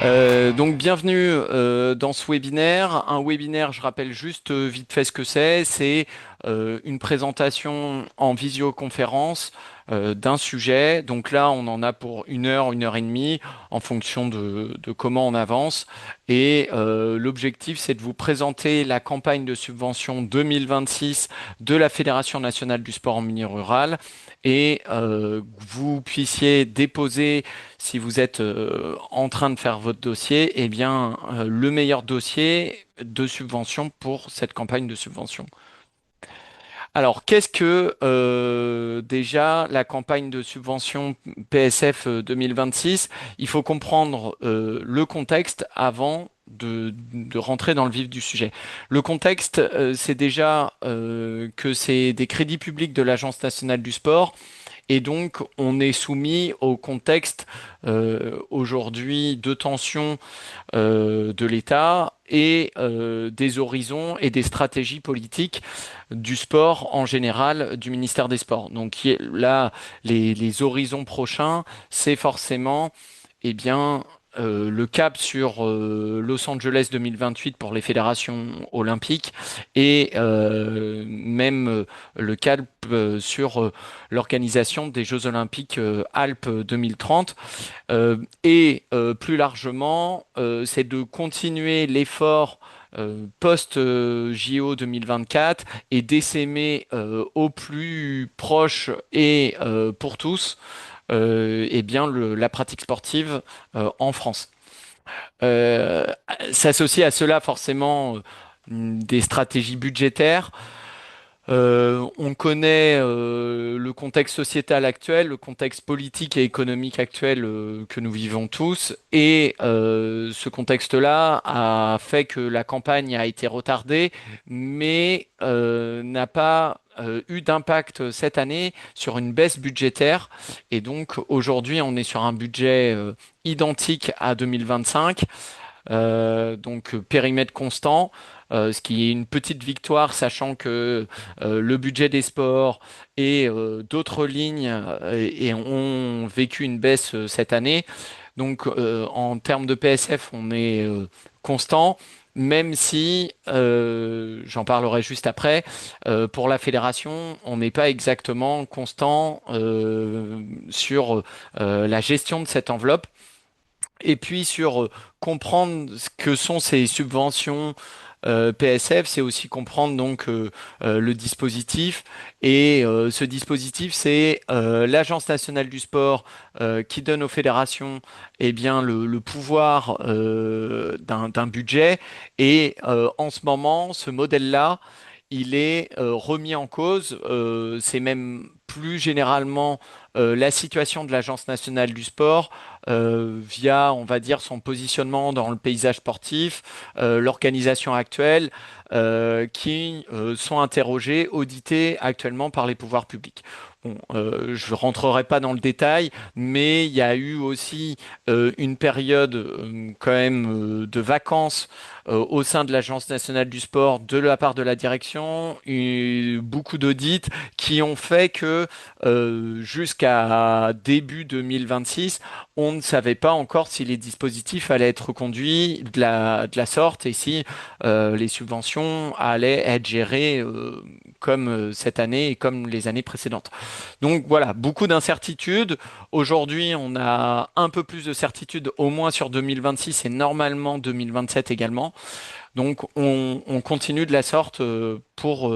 Donc bienvenue dans ce webinaire. Un webinaire, je rappelle juste vite fait ce que c'est. C'est une présentation en visioconférence d'un sujet. Donc là, on en a pour une heure et demie, en fonction de comment on avance. Et l'objectif, c'est de vous présenter la campagne de subvention 2026 de la Fédération nationale du sport en milieu rural et que vous puissiez déposer si vous êtes en train de faire votre dossier, eh bien, le meilleur dossier de subvention pour cette campagne de subvention. Alors, qu'est-ce que déjà la campagne de subvention PSF 2026? Il faut comprendre le contexte avant de rentrer dans le vif du sujet. Le contexte, c'est déjà que c'est des crédits publics de l'Agence nationale du sport et donc, on est soumis au contexte aujourd'hui de tension de l'État et des horizons et des stratégies politiques du sport en général, du ministère des Sports. Donc là, les horizons prochains, c'est forcément, eh bien, le cap sur Los Angeles 2028 pour les fédérations olympiques et même le cap sur l'organisation des Jeux olympiques Alpes 2030. Plus largement, c'est de continuer l'effort post-JO 2024 et d'essaimer au plus proche et pour tous eh bien la pratique sportive en France. Euh, S'associe à cela forcément des stratégies budgétaires. On connaît le contexte sociétal actuel, le contexte politique et économique actuel que nous vivons tous, et ce contexte-là a fait que la campagne a été retardée, mais n'a pas eu d'impact cette année sur une baisse budgétaire. Et donc aujourd'hui, on est sur un budget identique à 2025, donc périmètre constant, ce qui est une petite victoire, sachant que le budget des sports et d'autres lignes ont vécu une baisse cette année. Donc en termes de PSF, on est constant. Même si, j'en parlerai juste après, pour la fédération, on n'est pas exactement constant sur la gestion de cette enveloppe. Et puis sur comprendre ce que sont ces subventions PSF, c'est aussi comprendre donc le dispositif. Et ce dispositif, c'est l'Agence nationale du sport qui donne aux fédérations eh bien, le pouvoir d'un budget. Et en ce moment, ce modèle-là, il est remis en cause. C'est même plus généralement la situation de l'Agence nationale du sport via, on va dire, son positionnement dans le paysage sportif, l'organisation actuelle, qui sont interrogés, audités actuellement par les pouvoirs publics. Bon, je ne rentrerai pas dans le détail, mais il y a eu aussi une période quand même de vacances au sein de l'Agence nationale du sport de la part de la direction, beaucoup d'audits qui ont fait que jusqu'à début 2026, on ne savait pas encore si les dispositifs allaient être conduits de la sorte et si les subventions allaient être gérées comme cette année et comme les années précédentes. Donc voilà, beaucoup d'incertitudes. Aujourd'hui, on a un peu plus de certitudes, au moins sur 2026 et normalement 2027 également. Donc on continue de la sorte pour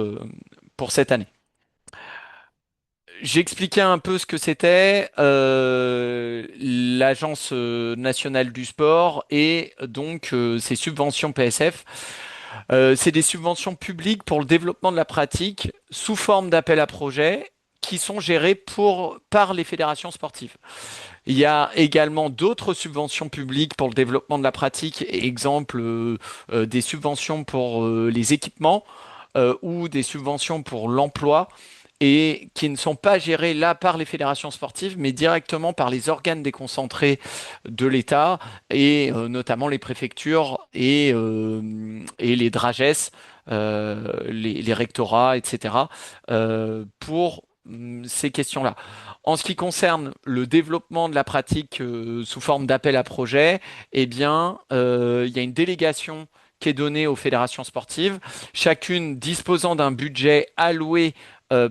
cette année. J'expliquais un peu ce que c'était l'Agence nationale du sport et donc ces subventions PSF. C'est des subventions publiques pour le développement de la pratique sous forme d'appel à projets qui sont gérés par les fédérations sportives. Il y a également d'autres subventions publiques pour le développement de la pratique, exemple des subventions pour les équipements ou des subventions pour l'emploi et qui ne sont pas gérées là par les fédérations sportives, mais directement par les organes déconcentrés de l'État et notamment les préfectures et les DRAGES, les rectorats, etc., pour ces questions-là. En ce qui concerne le développement de la pratique sous forme d'appel à projet, eh bien, il y a une délégation qui est donnée aux fédérations sportives, chacune disposant d'un budget alloué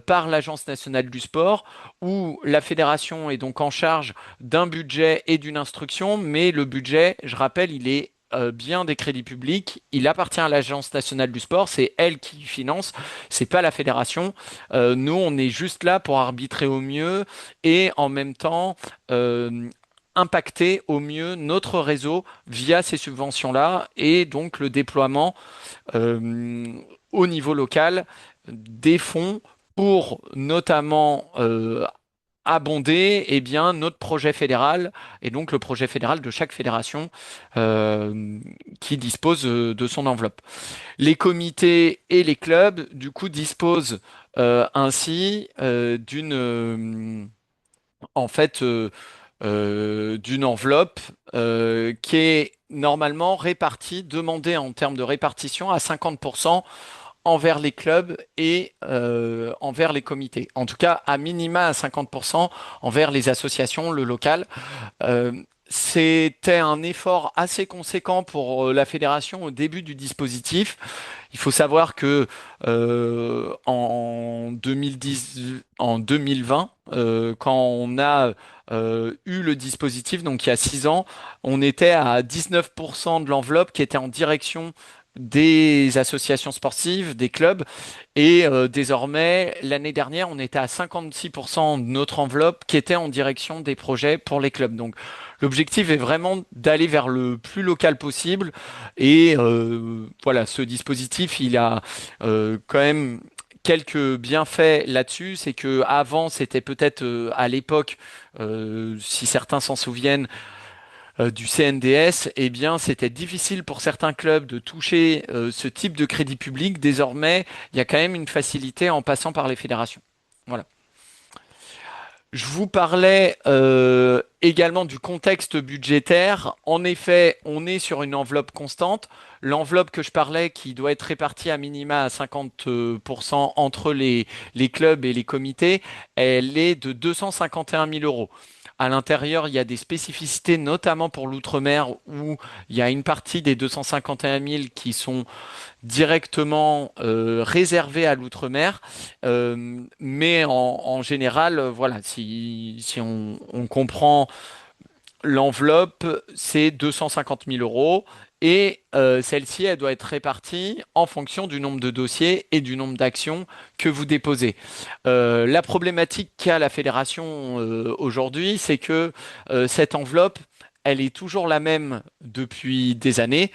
par l'Agence nationale du sport, où la fédération est donc en charge d'un budget et d'une instruction, mais le budget, je rappelle, il est bien des crédits publics, il appartient à l'Agence nationale du sport, c'est elle qui finance, c'est pas la fédération. Nous, on est juste là pour arbitrer au mieux et en même temps impacter au mieux notre réseau via ces subventions-là et donc le déploiement euh, au niveau local des fonds pour notamment abonder bien, notre projet fédéral et donc le projet fédéral de chaque fédération qui dispose de son enveloppe. Les comités et les clubs, du coup, disposent ainsi en fait, d'une enveloppe qui est normalement répartie, demandée en termes de répartition à 50% envers les clubs et envers les comités. En tout cas, à minima à 50% envers les associations, le local. Euh, C'était un effort assez conséquent pour la fédération au début du dispositif. Il faut savoir que en 2010, en 2020, quand on a eu le dispositif, donc il y a 6 ans, on était à 19% de l'enveloppe qui était en direction des associations sportives, des clubs, et désormais, l'année dernière, on était à 56% de notre enveloppe qui était en direction des projets pour les clubs. Donc, l'objectif est vraiment d'aller vers le plus local possible. Et voilà, ce dispositif, il a quand même quelques bienfaits là-dessus. C'est que avant, c'était peut-être à l'époque, si certains s'en souviennent, du CNDS, eh bien, c'était difficile pour certains clubs de toucher ce type de crédit public. Désormais, il y a quand même une facilité en passant par les fédérations. Voilà. Je vous parlais également du contexte budgétaire. En effet, on est sur une enveloppe constante. L'enveloppe que je parlais, qui doit être répartie à minima à 50% entre les clubs et les comités, elle est de 251 000 euros. À l'intérieur, il y a des spécificités, notamment pour l'outre-mer, où il y a une partie des 251 000 qui sont directement réservé à l'outre-mer. Mais en général, voilà, si on comprend l'enveloppe, c'est 250 000 euros. Et celle-ci, elle doit être répartie en fonction du nombre de dossiers et du nombre d'actions que vous déposez. La problématique qu'a la fédération aujourd'hui, c'est que cette enveloppe, elle est toujours la même depuis des années.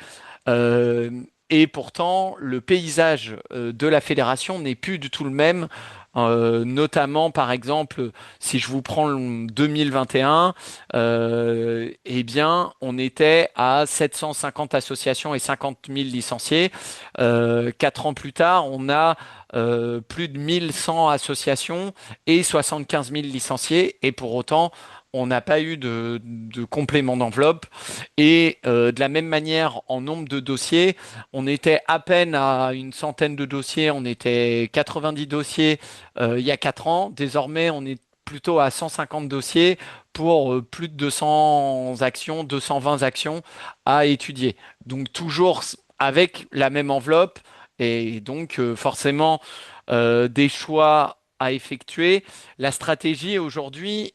Euh, et pourtant, le paysage de la fédération n'est plus du tout le même. Notamment, par exemple, si je vous prends le 2021, eh bien, on était à 750 associations et 50 000 licenciés. 4 ans plus tard, on a plus de 1100 associations et 75 000 licenciés. Et pour autant, on n'a pas eu de complément d'enveloppe. Et de la même manière, en nombre de dossiers, on était à peine à une centaine de dossiers, on était 90 dossiers il y a 4 ans. Désormais, on est plutôt à 150 dossiers pour plus de 200 actions, 220 actions à étudier. Donc toujours avec la même enveloppe et donc forcément des choix à effectuer. La stratégie aujourd'hui,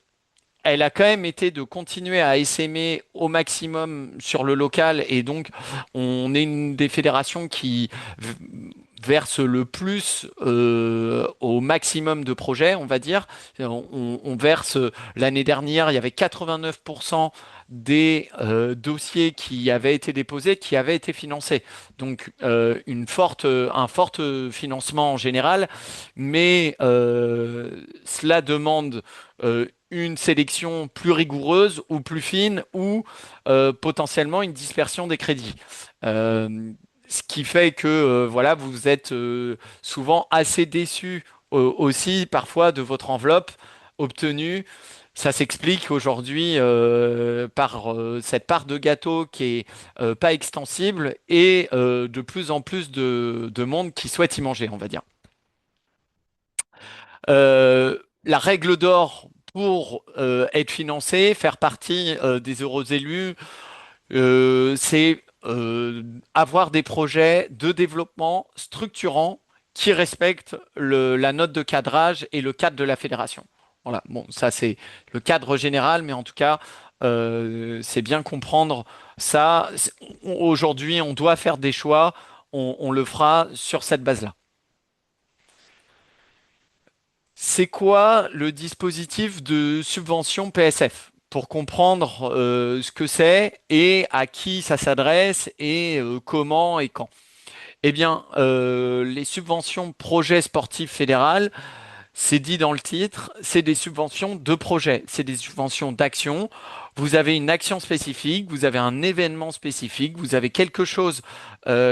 elle a quand même été de continuer à essaimer au maximum sur le local et donc on est une des fédérations qui v- verse le plus au maximum de projets, on va dire. On verse l'année dernière, il y avait 89% des dossiers qui avaient été déposés qui avaient été financés. Donc un fort financement en général, mais cela demande une sélection plus rigoureuse ou plus fine ou potentiellement une dispersion des crédits. Euh, Ce qui fait que voilà, vous êtes souvent assez déçu aussi parfois de votre enveloppe obtenue. Ça s'explique aujourd'hui par cette part de gâteau qui est pas extensible et de plus en plus de monde qui souhaite y manger, on va dire. La règle d'or pour être financé, faire partie des heureux élus, c'est avoir des projets de développement structurants qui respectent la note de cadrage et le cadre de la fédération. Voilà, bon, ça c'est le cadre général, mais en tout cas, c'est bien comprendre ça. Aujourd'hui, on doit faire des choix, on le fera sur cette base-là. C'est quoi le dispositif de subvention PSF? Pour comprendre ce que c'est et à qui ça s'adresse et comment et quand. Eh bien, les subventions projets sportifs fédérales, c'est dit dans le titre, c'est des subventions de projet, c'est des subventions d'action. Vous avez une action spécifique, vous avez un événement spécifique, vous avez quelque chose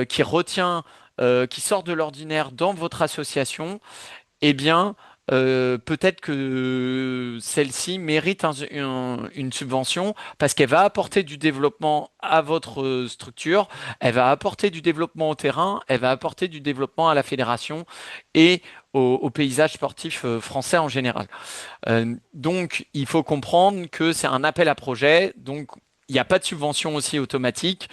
qui retient, qui sort de l'ordinaire dans votre association, eh bien, peut-être que celle-ci mérite une subvention parce qu'elle va apporter du développement à votre structure, elle va apporter du développement au terrain, elle va apporter du développement à la fédération et au paysage sportif français en général. Donc, il faut comprendre que c'est un appel à projet, donc il n'y a pas de subvention aussi automatique.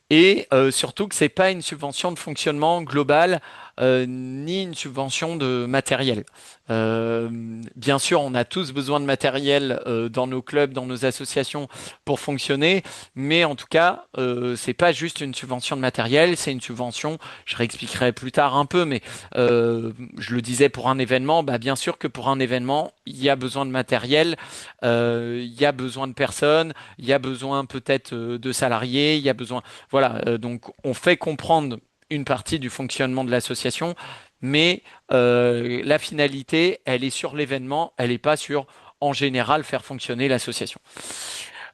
Et surtout que c'est pas une subvention de fonctionnement global ni une subvention de matériel. Euh, Bien sûr, on a tous besoin de matériel dans nos clubs, dans nos associations pour fonctionner, mais en tout cas, c'est pas juste une subvention de matériel, c'est une subvention. Je réexpliquerai plus tard un peu, mais je le disais pour un événement, bah bien sûr que pour un événement, il y a besoin de matériel, il y a besoin de personnes, il y a besoin peut-être de salariés, il y a besoin voilà, donc on fait comprendre une partie du fonctionnement de l'association, mais la finalité, elle est sur l'événement, elle n'est pas sur, en général, faire fonctionner l'association.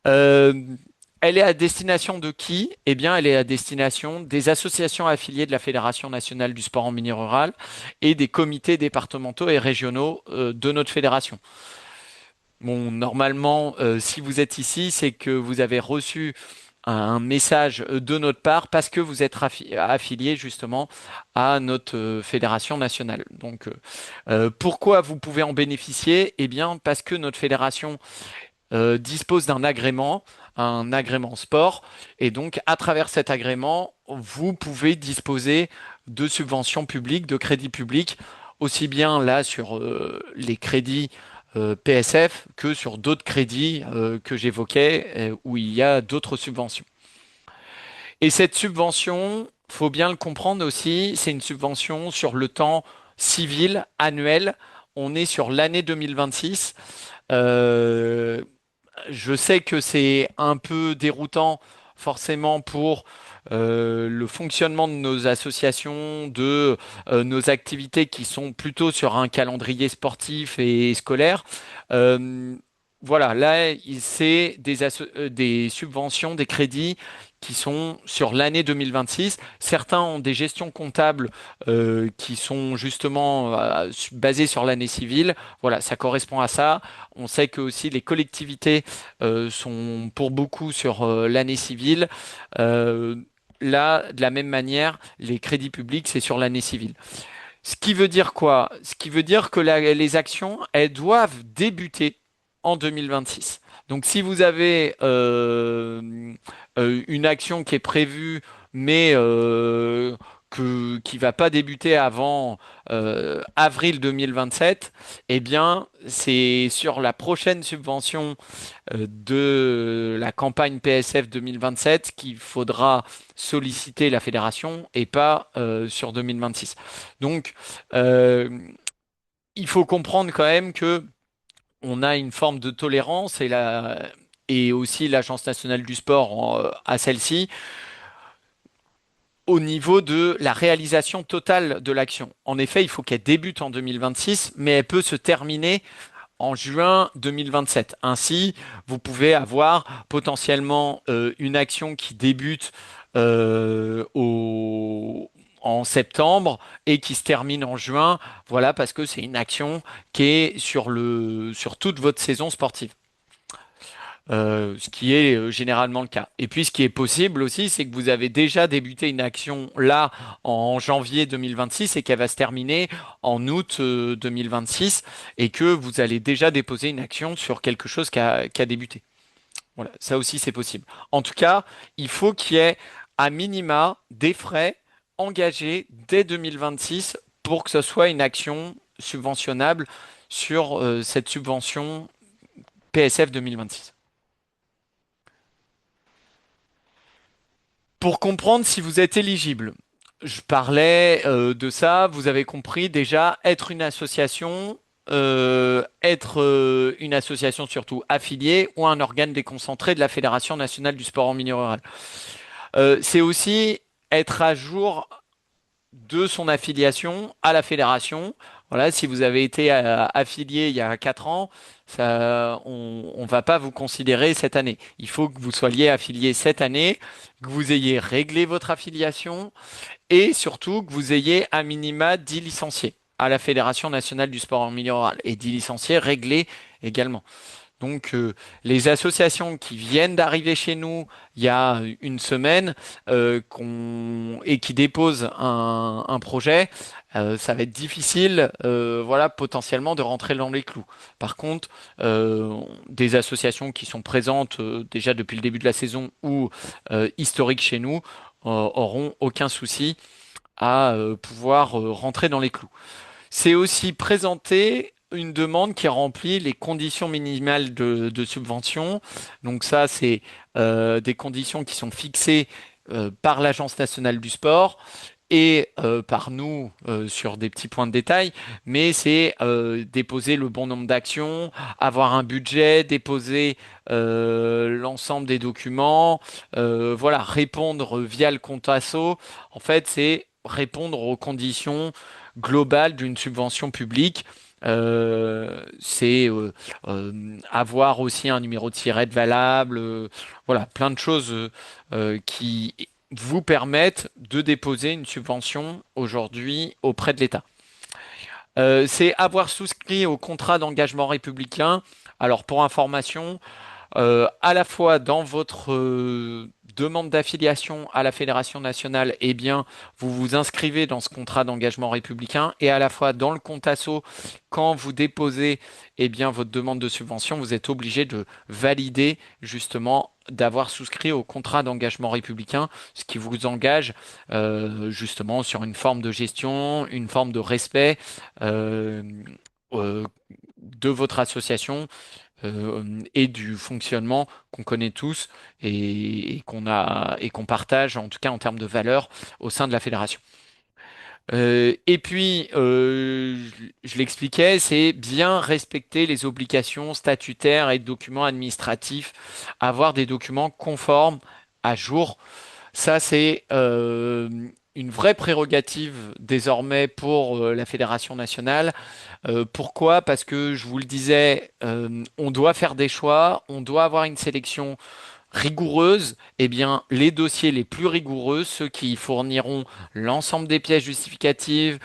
Euh, Elle est à destination de qui? Eh bien, elle est à destination des associations affiliées de la Fédération nationale du sport en milieu rural et des comités départementaux et régionaux de notre fédération. Bon, normalement, si vous êtes ici, c'est que vous avez reçu un message de notre part parce que vous êtes affilié justement à notre fédération nationale. Donc, pourquoi vous pouvez en bénéficier? Eh bien, parce que notre fédération dispose un agrément sport, et donc à travers cet agrément, vous pouvez disposer de subventions publiques, de crédits publics, aussi bien là sur les crédits PSF que sur d'autres crédits que j'évoquais où il y a d'autres subventions. Et cette subvention, faut bien le comprendre aussi, c'est une subvention sur le temps civil annuel. On est sur l'année 2026. Euh, je sais que c'est un peu déroutant forcément pour le fonctionnement de nos associations, de nos activités qui sont plutôt sur un calendrier sportif et scolaire. Euh, voilà, là, c'est des subventions, des crédits qui sont sur l'année 2026. Certains ont des gestions comptables qui sont justement basées sur l'année civile. Voilà, ça correspond à ça. On sait que aussi les collectivités sont pour beaucoup sur l'année civile. Euh, Là, de la même manière, les crédits publics, c'est sur l'année civile. Ce qui veut dire quoi? Ce qui veut dire que les actions, elles doivent débuter en 2026. Donc, si vous avez une action qui est prévue, mais qui va pas débuter avant avril 2027, eh bien, c'est sur la prochaine subvention de la campagne PSF 2027 qu'il faudra solliciter la fédération et pas sur 2026. Donc, euh, il faut comprendre quand même que on a une forme de tolérance et aussi l'Agence nationale du sport à celle-ci au niveau de la réalisation totale de l'action. En effet, il faut qu'elle débute en 2026, mais elle peut se terminer en juin 2027. Ainsi, vous pouvez avoir potentiellement une action qui débute en septembre et qui se termine en juin. Voilà, parce que c'est une action qui est sur toute votre saison sportive. ce qui est généralement le cas. Et puis, ce qui est possible aussi, c'est que vous avez déjà débuté une action là en janvier 2026 et qu'elle va se terminer en août 2026 et que vous allez déjà déposer une action sur quelque chose qui a débuté. Voilà, ça aussi c'est possible. En tout cas, il faut qu'il y ait à minima des frais engagés dès 2026 pour que ce soit une action subventionnable sur cette subvention PSF 2026. Pour comprendre si vous êtes éligible, je parlais de ça, vous avez compris déjà, être une association surtout affiliée ou un organe déconcentré de la Fédération nationale du sport en milieu rural. C'est aussi être à jour de son affiliation à la fédération. Voilà, si vous avez été affilié il y a 4 ans, ça, on va pas vous considérer cette année. Il faut que vous soyez affilié cette année, que vous ayez réglé votre affiliation et surtout que vous ayez à minima 10 licenciés à la Fédération nationale du sport en milieu rural et 10 licenciés réglés également. Donc, les associations qui viennent d'arriver chez nous il y a une semaine et qui déposent un projet, ça va être difficile, voilà, potentiellement de rentrer dans les clous. Par contre, des associations qui sont présentes déjà depuis le début de la saison ou historiques chez nous auront aucun souci à pouvoir rentrer dans les clous. C'est aussi présenter une demande qui remplit les conditions minimales de subvention. Donc ça, c'est des conditions qui sont fixées par l'Agence nationale du sport et par nous sur des petits points de détail, mais c'est déposer le bon nombre d'actions, avoir un budget, déposer l'ensemble des documents, voilà, répondre via le compte asso. En fait, c'est répondre aux conditions globales d'une subvention publique. C'est avoir aussi un numéro de SIRET valable, voilà, plein de choses qui vous permettent de déposer une subvention aujourd'hui auprès de l'État. C'est avoir souscrit au contrat d'engagement républicain. Alors pour information, à la fois dans votre demande d'affiliation à la Fédération nationale, eh bien, vous vous inscrivez dans ce contrat d'engagement républicain et à la fois dans le compte asso, quand vous déposez, eh bien, votre demande de subvention, vous êtes obligé de valider justement d'avoir souscrit au contrat d'engagement républicain, ce qui vous engage justement sur une forme de gestion, une forme de respect euh, euh, de votre association et du fonctionnement qu'on connaît tous et qu'on partage en tout cas en termes de valeur au sein de la fédération. Et puis, je l'expliquais, c'est bien respecter les obligations statutaires et documents administratifs, avoir des documents conformes à jour. Ça, c'est une vraie prérogative désormais pour la Fédération nationale. Pourquoi? Parce que je vous le disais, on doit faire des choix, on doit avoir une sélection rigoureuse. Eh bien, les dossiers les plus rigoureux, ceux qui fourniront l'ensemble des pièces justificatives,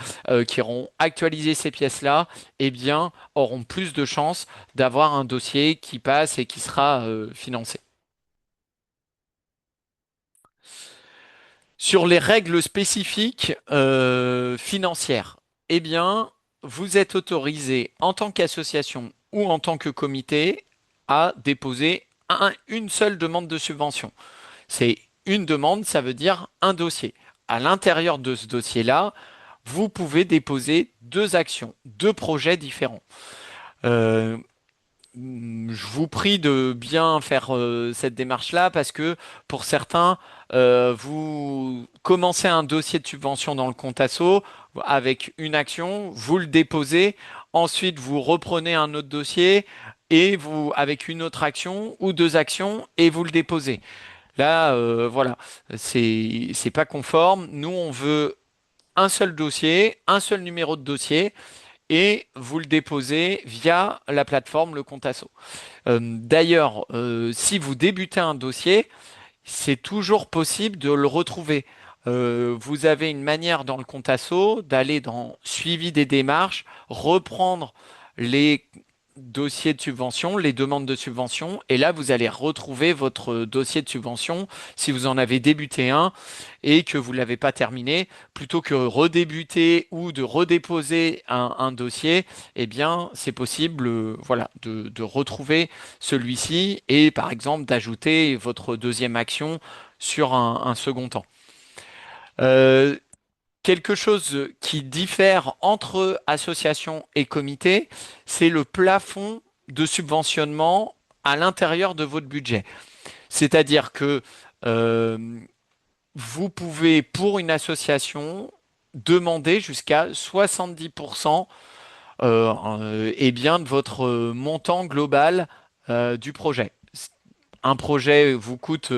qui auront actualisé ces pièces-là, eh bien, auront plus de chances d'avoir un dossier qui passe et qui sera financé. Sur les règles spécifiques financières, eh bien, vous êtes autorisé en tant qu'association ou en tant que comité à déposer une seule demande de subvention. C'est une demande, ça veut dire un dossier. À l'intérieur de ce dossier-là, vous pouvez déposer deux actions, deux projets différents. Euh, je vous prie de bien faire cette démarche-là parce que pour certains, vous commencez un dossier de subvention dans le compte asso avec une action, vous le déposez, ensuite vous reprenez un autre dossier et vous avec une autre action ou deux actions et vous le déposez. Là, voilà, c'est pas conforme. Nous, on veut un seul dossier, un seul numéro de dossier et vous le déposez via la plateforme Le Compte Asso. D'ailleurs, si vous débutez un dossier, c'est toujours possible de le retrouver. Vous avez une manière dans le compte asso d'aller dans suivi des démarches, reprendre les dossier de subvention, les demandes de subvention, et là, vous allez retrouver votre dossier de subvention si vous en avez débuté un et que vous ne l'avez pas terminé, plutôt que redébuter ou de redéposer un dossier, eh bien, c'est possible, voilà, de retrouver celui-ci et, par exemple, d'ajouter votre deuxième action sur un second temps. Euh, Quelque chose qui diffère entre association et comité, c'est le plafond de subventionnement à l'intérieur de votre budget. C'est-à-dire que euh, vous pouvez, pour une association, demander jusqu'à 70% eh bien, de votre montant global du projet. Un projet vous coûte,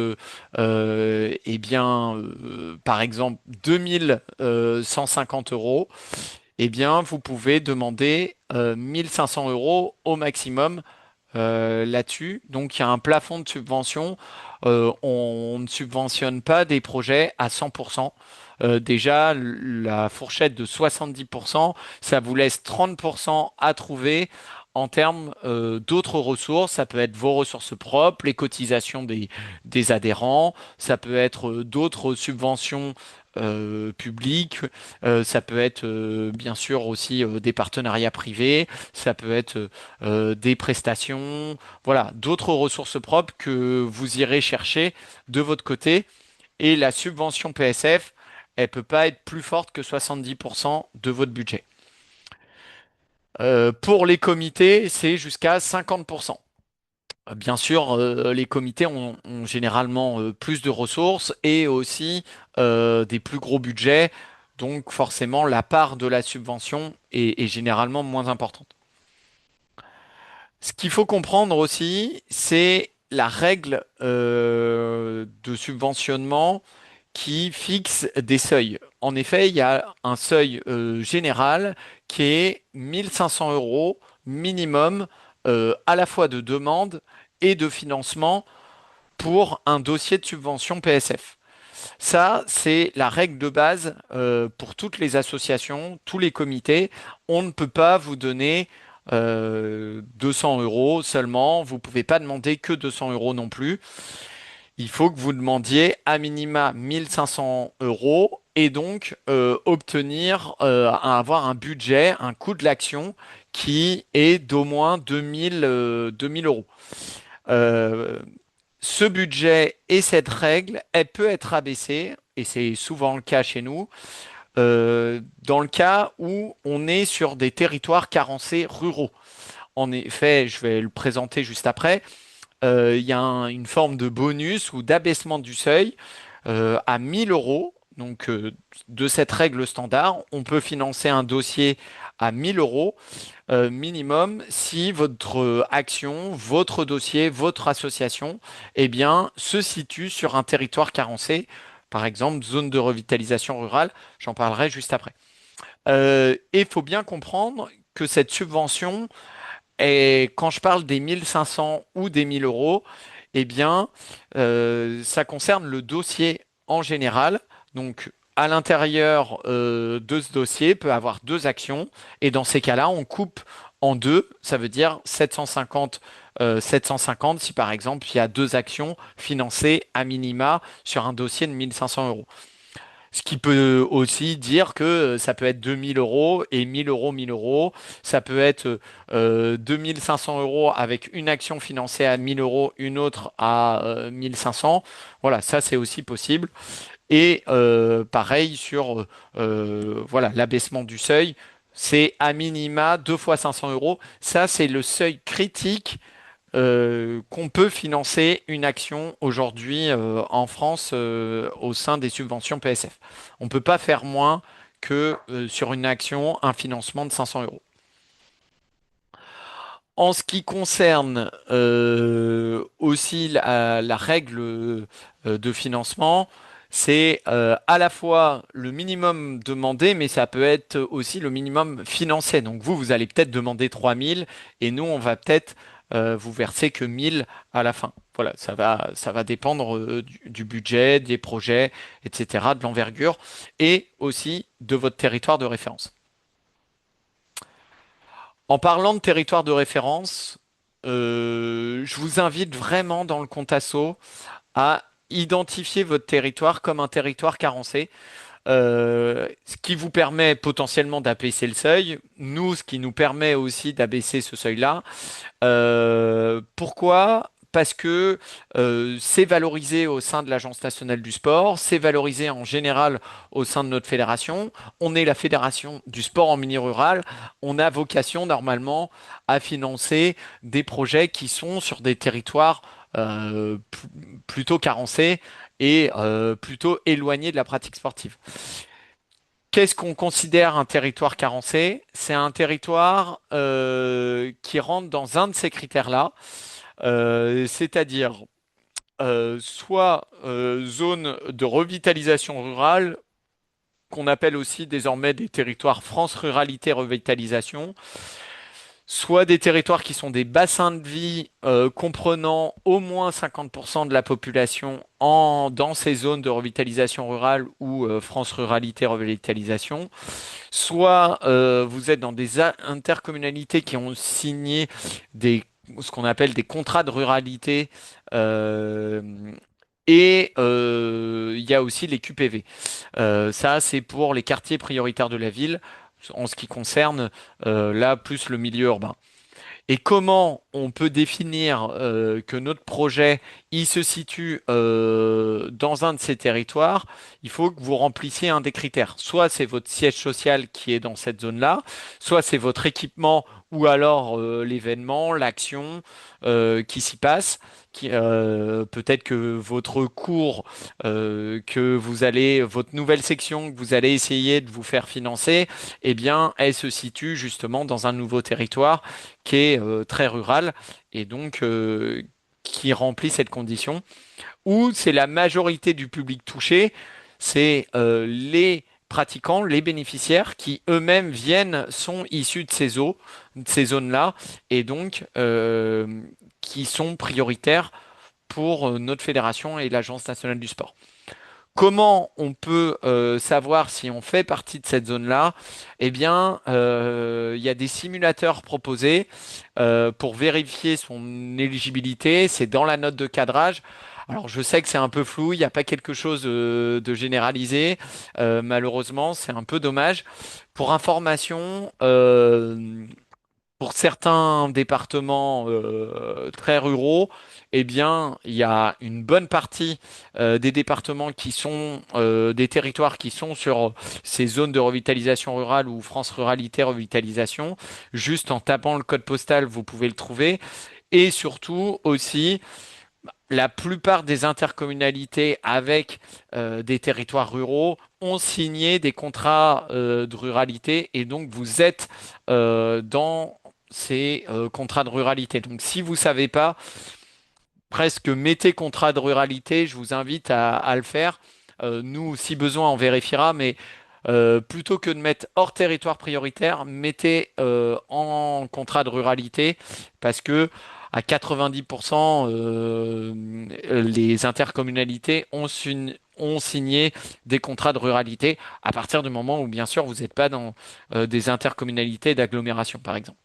eh bien, par exemple, 2 150 €, eh bien, vous pouvez demander 1 500 € au maximum là-dessus. Donc, il y a un plafond de subvention. On ne subventionne pas des projets à 100%. Déjà, la fourchette de 70%, ça vous laisse 30% à trouver en termes d'autres ressources. Ça peut être vos ressources propres, les cotisations des adhérents, ça peut être d'autres subventions publiques, ça peut être bien sûr aussi des partenariats privés, ça peut être des prestations, voilà, d'autres ressources propres que vous irez chercher de votre côté. Et la subvention PSF, elle peut pas être plus forte que 70% de votre budget. Pour les comités, c'est jusqu'à 50%. Bien sûr, les comités ont généralement plus de ressources et aussi des plus gros budgets. Donc forcément, la part de la subvention est généralement moins importante. Ce qu'il faut comprendre aussi, c'est la règle de subventionnement qui fixe des seuils. En effet, il y a un seuil général qui est 1 500 € minimum à la fois de demande et de financement pour un dossier de subvention PSF. Ça, c'est la règle de base pour toutes les associations, tous les comités. On ne peut pas vous donner 200 € seulement. Vous ne pouvez pas demander que 200 € non plus. Il faut que vous demandiez à minima 1 500 € et donc obtenir, avoir un budget, un coût de l'action qui est d'au moins 2 000 €. Euh, Ce budget et cette règle, elle peut être abaissée, et c'est souvent le cas chez nous, dans le cas où on est sur des territoires carencés ruraux. En effet, je vais le présenter juste après, il y a une forme de bonus ou d'abaissement du seuil à 1 000 €. Donc, de cette règle standard, on peut financer un dossier à 1 000 € minimum si votre action, votre dossier, votre association, eh bien, se situe sur un territoire carencé, par exemple, zone de revitalisation rurale. J'en parlerai juste après. Et il faut bien comprendre que cette subvention, et quand je parle des 1 500 ou des 1 000 €, eh bien, ça concerne le dossier en général. Donc, à l'intérieur de ce dossier peut avoir deux actions. Et dans ces cas-là, on coupe en deux. Ça veut dire 750, 750 si par exemple, il y a deux actions financées à minima sur un dossier de 1 500 €. Ce qui peut aussi dire que ça peut être 2 000 € et 1 000 €, 1 000 €. Ça peut être 2 500 € avec une action financée à 1 000 €, une autre à 1 500. Voilà, ça c'est aussi possible. Et pareil sur voilà, l'abaissement du seuil, c'est à minima 2 fois 500 €. Ça, c'est le seuil critique qu'on peut financer une action aujourd'hui en France au sein des subventions PSF. On ne peut pas faire moins que sur une action un financement de 500 €. En ce qui concerne aussi la règle de financement, c'est à la fois le minimum demandé, mais ça peut être aussi le minimum financé. Donc vous allez peut-être demander 3 000 et nous, on va peut-être vous verser que 1 000 à la fin. Voilà, ça va dépendre du budget, des projets, etc., de l'envergure et aussi de votre territoire de référence. En parlant de territoire de référence, je vous invite vraiment dans le Contasso à identifier votre territoire comme un territoire carencé, ce qui vous permet potentiellement d'abaisser le seuil. Nous, ce qui nous permet aussi d'abaisser ce seuil-là. Pourquoi? Parce que c'est valorisé au sein de l'Agence nationale du sport, c'est valorisé en général au sein de notre fédération. On est la fédération du sport en milieu rural. On a vocation normalement à financer des projets qui sont sur des territoires plutôt carencés et plutôt éloignés de la pratique sportive. Qu'est-ce qu'on considère un territoire carencé? C'est un territoire qui rentre dans un de ces critères-là, c'est-à-dire soit zone de revitalisation rurale, qu'on appelle aussi désormais des territoires France Ruralité Revitalisation, soit des territoires qui sont des bassins de vie comprenant au moins 50% de la population dans ces zones de revitalisation rurale ou France Ruralité Revitalisation, soit vous êtes dans des intercommunalités qui ont signé ce qu'on appelle des contrats de ruralité. euh, il y a aussi les QPV. Ça, c'est pour les quartiers prioritaires de la ville, en ce qui concerne là plus le milieu urbain. Et comment on peut définir que notre projet il se situe dans un de ces territoires? Il faut que vous remplissiez un des critères. Soit c'est votre siège social qui est dans cette zone-là, soit c'est votre équipement ou alors l'événement, l'action qui s'y passe. Peut-être que votre cours votre nouvelle section que vous allez essayer de vous faire financer, eh bien, elle se situe justement dans un nouveau territoire qui est très rural et donc qui remplit cette condition, où c'est la majorité du public touché, c'est les pratiquants, les bénéficiaires qui eux-mêmes sont issus de de ces zones-là, et donc qui sont prioritaires pour notre fédération et l'Agence nationale du sport. Comment on peut savoir si on fait partie de cette zone-là? Eh bien, il y a des simulateurs proposés pour vérifier son éligibilité. C'est dans la note de cadrage. Alors, je sais que c'est un peu flou, il n'y a pas quelque chose de généralisé. Malheureusement, c'est un peu dommage. Pour information, pour certains départements très ruraux, eh bien, il y a une bonne partie des départements qui sont des territoires qui sont sur ces zones de revitalisation rurale ou France Ruralité Revitalisation. Juste en tapant le code postal, vous pouvez le trouver. Et surtout aussi, la plupart des intercommunalités avec des territoires ruraux ont signé des contrats de ruralité et donc vous êtes dans ces contrats de ruralité. Donc si vous savez pas, presque mettez contrat de ruralité, je vous invite à le faire. Nous, si besoin, on vérifiera, mais plutôt que de mettre hors territoire prioritaire, mettez en contrat de ruralité parce que à 90%, les intercommunalités ont signé des contrats de ruralité à partir du moment où, bien sûr, vous n'êtes pas dans des intercommunalités d'agglomération, par exemple.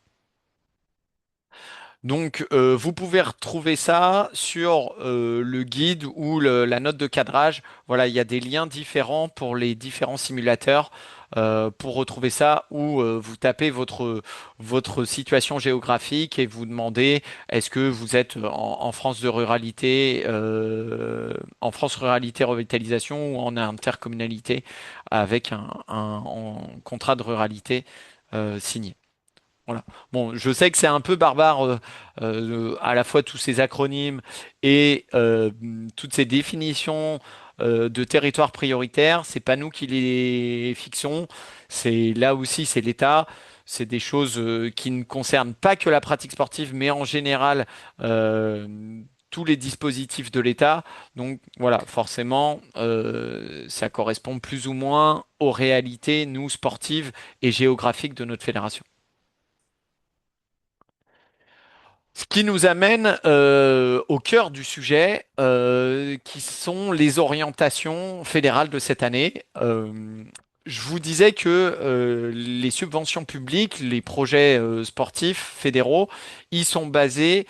Donc, vous pouvez retrouver ça sur le guide ou la note de cadrage. Voilà, il y a des liens différents pour les différents simulateurs pour retrouver ça ou vous tapez votre situation géographique et vous demandez est-ce que vous êtes en France de ruralité, en France ruralité revitalisation ou en intercommunalité avec un contrat de ruralité signé. Voilà. Bon, je sais que c'est un peu barbare à la fois tous ces acronymes et toutes ces définitions de territoire prioritaire. C'est pas nous qui les fixons. C'est là aussi, c'est l'État. C'est des choses qui ne concernent pas que la pratique sportive, mais en général euh, tous les dispositifs de l'État. Donc voilà, forcément, ça correspond plus ou moins aux réalités, nous, sportives et géographiques de notre fédération. Ce qui nous amène au cœur du sujet, qui sont les orientations fédérales de cette année. je vous disais que les subventions publiques, les projets sportifs fédéraux, ils sont basés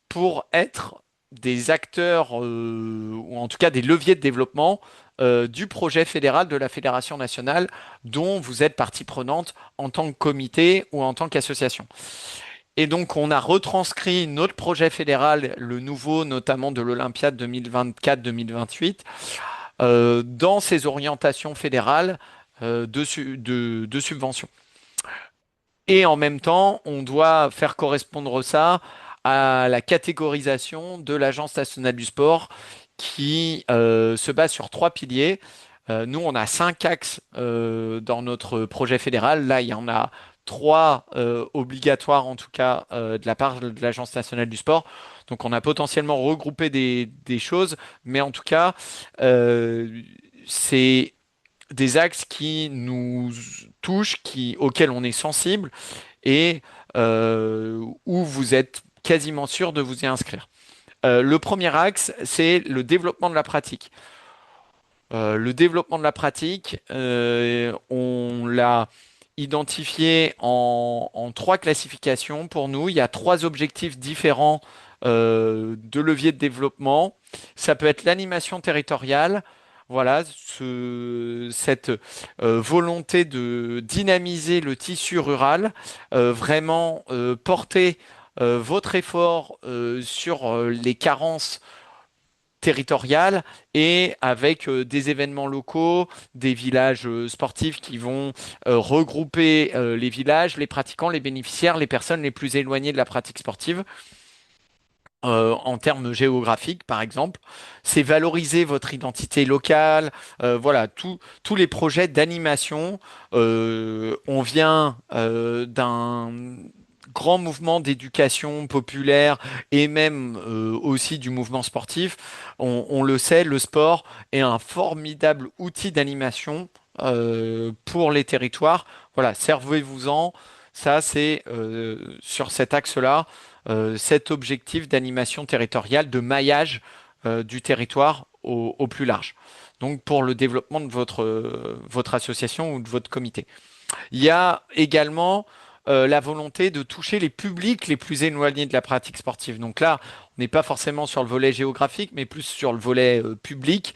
pour être des acteurs, ou en tout cas des leviers de développement du projet fédéral de la Fédération nationale dont vous êtes partie prenante en tant que comité ou en tant qu'association. Et donc, on a retranscrit notre projet fédéral, le nouveau, notamment de l'Olympiade 2024-2028, dans ces orientations fédérales de subvention. Et en même temps, on doit faire correspondre ça à la catégorisation de l'Agence nationale du sport qui se base sur trois piliers. Nous, on a cinq axes dans notre projet fédéral. Là, il y en a trois obligatoires, en tout cas, de la part de l'Agence nationale du sport. Donc, on a potentiellement regroupé des choses, mais en tout cas, euh, c'est des axes qui nous touchent, auxquels on est sensible et où vous êtes quasiment sûr de vous y inscrire. Le premier axe, c'est le développement de la pratique. Le développement de la pratique, on l'a identifié en trois classifications pour nous. Il y a trois objectifs différents de levier de développement. Ça peut être l'animation territoriale. Voilà, cette volonté de dynamiser le tissu rural, vraiment porter votre effort sur les carences territoriale et avec des événements locaux, des villages sportifs qui vont regrouper les villages, les pratiquants, les bénéficiaires, les personnes les plus éloignées de la pratique sportive. En termes géographiques, par exemple, c'est valoriser votre identité locale. Voilà, tous les projets d'animation. On vient d'un grand mouvement d'éducation populaire et même aussi du mouvement sportif. On le sait, le sport est un formidable outil d'animation pour les territoires. Voilà, servez-vous-en. Ça, c'est sur cet axe-là, cet objectif d'animation territoriale, de maillage du territoire au plus large. Donc pour le développement de votre association ou de votre comité. Il y a également la volonté de toucher les publics les plus éloignés de la pratique sportive. Donc là, on n'est pas forcément sur le volet géographique, mais plus sur le volet public.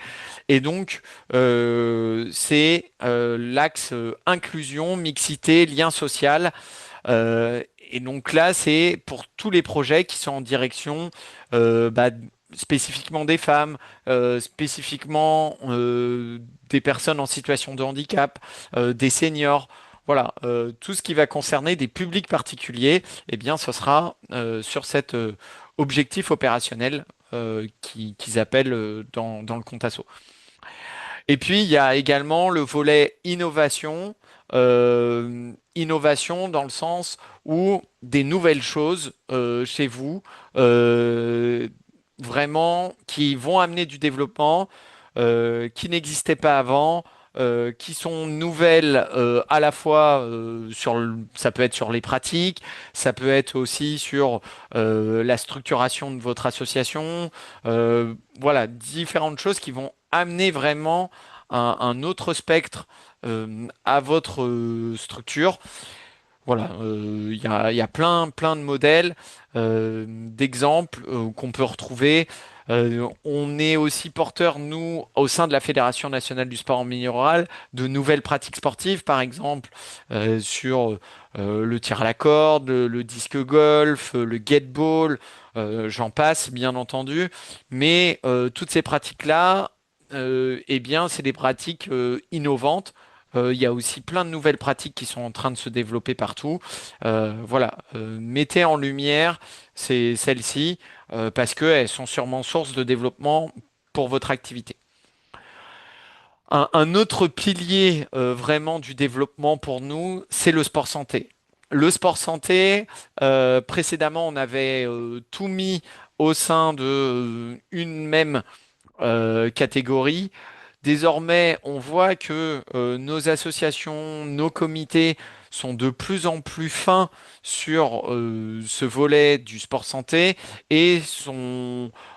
Et donc, c'est l'axe inclusion, mixité, lien social. Et donc là, c'est pour tous les projets qui sont en direction bah, spécifiquement des femmes, spécifiquement des personnes en situation de handicap, des seniors. Voilà, tout ce qui va concerner des publics particuliers, eh bien, ce sera sur cet objectif opérationnel qu'ils appellent dans le compte asso. Et puis, il y a également le volet innovation. Innovation dans le sens où des nouvelles choses chez vous, euh, vraiment, qui vont amener du développement, qui n'existaient pas avant, qui sont nouvelles à la fois ça peut être sur les pratiques, ça peut être aussi sur la structuration de votre association. Voilà, différentes choses qui vont amener vraiment un autre spectre à votre structure. Voilà, il y a plein de modèles, d'exemples qu'on peut retrouver. On est aussi porteur, nous, au sein de la Fédération nationale du sport en milieu rural, de nouvelles pratiques sportives, par exemple, sur le tir à la corde, le disque golf, le gateball, j'en passe, bien entendu. Mais toutes ces pratiques-là, eh bien, c'est des pratiques innovantes. Il y a aussi plein de nouvelles pratiques qui sont en train de se développer partout. Voilà, mettez en lumière celles-ci parce qu'elles sont sûrement source de développement pour votre activité. Un autre pilier vraiment du développement pour nous, c'est le sport santé. Le sport santé, précédemment, on avait tout mis au sein de une même catégorie. Désormais, on voit que nos associations, nos comités sont de plus en plus fins sur ce volet du sport santé et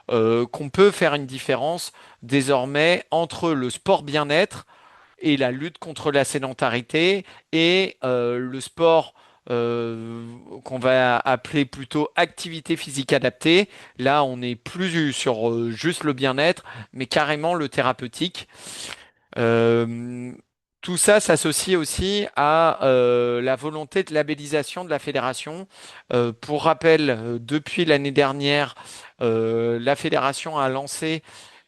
qu'on peut faire une différence désormais entre le sport bien-être et la lutte contre la sédentarité et le sport qu'on va appeler plutôt activité physique adaptée. Là, on n'est plus sur juste le bien-être, mais carrément le thérapeutique. Euh, Tout ça s'associe aussi à la volonté de labellisation de la fédération. Pour rappel, depuis l'année dernière, la fédération a lancé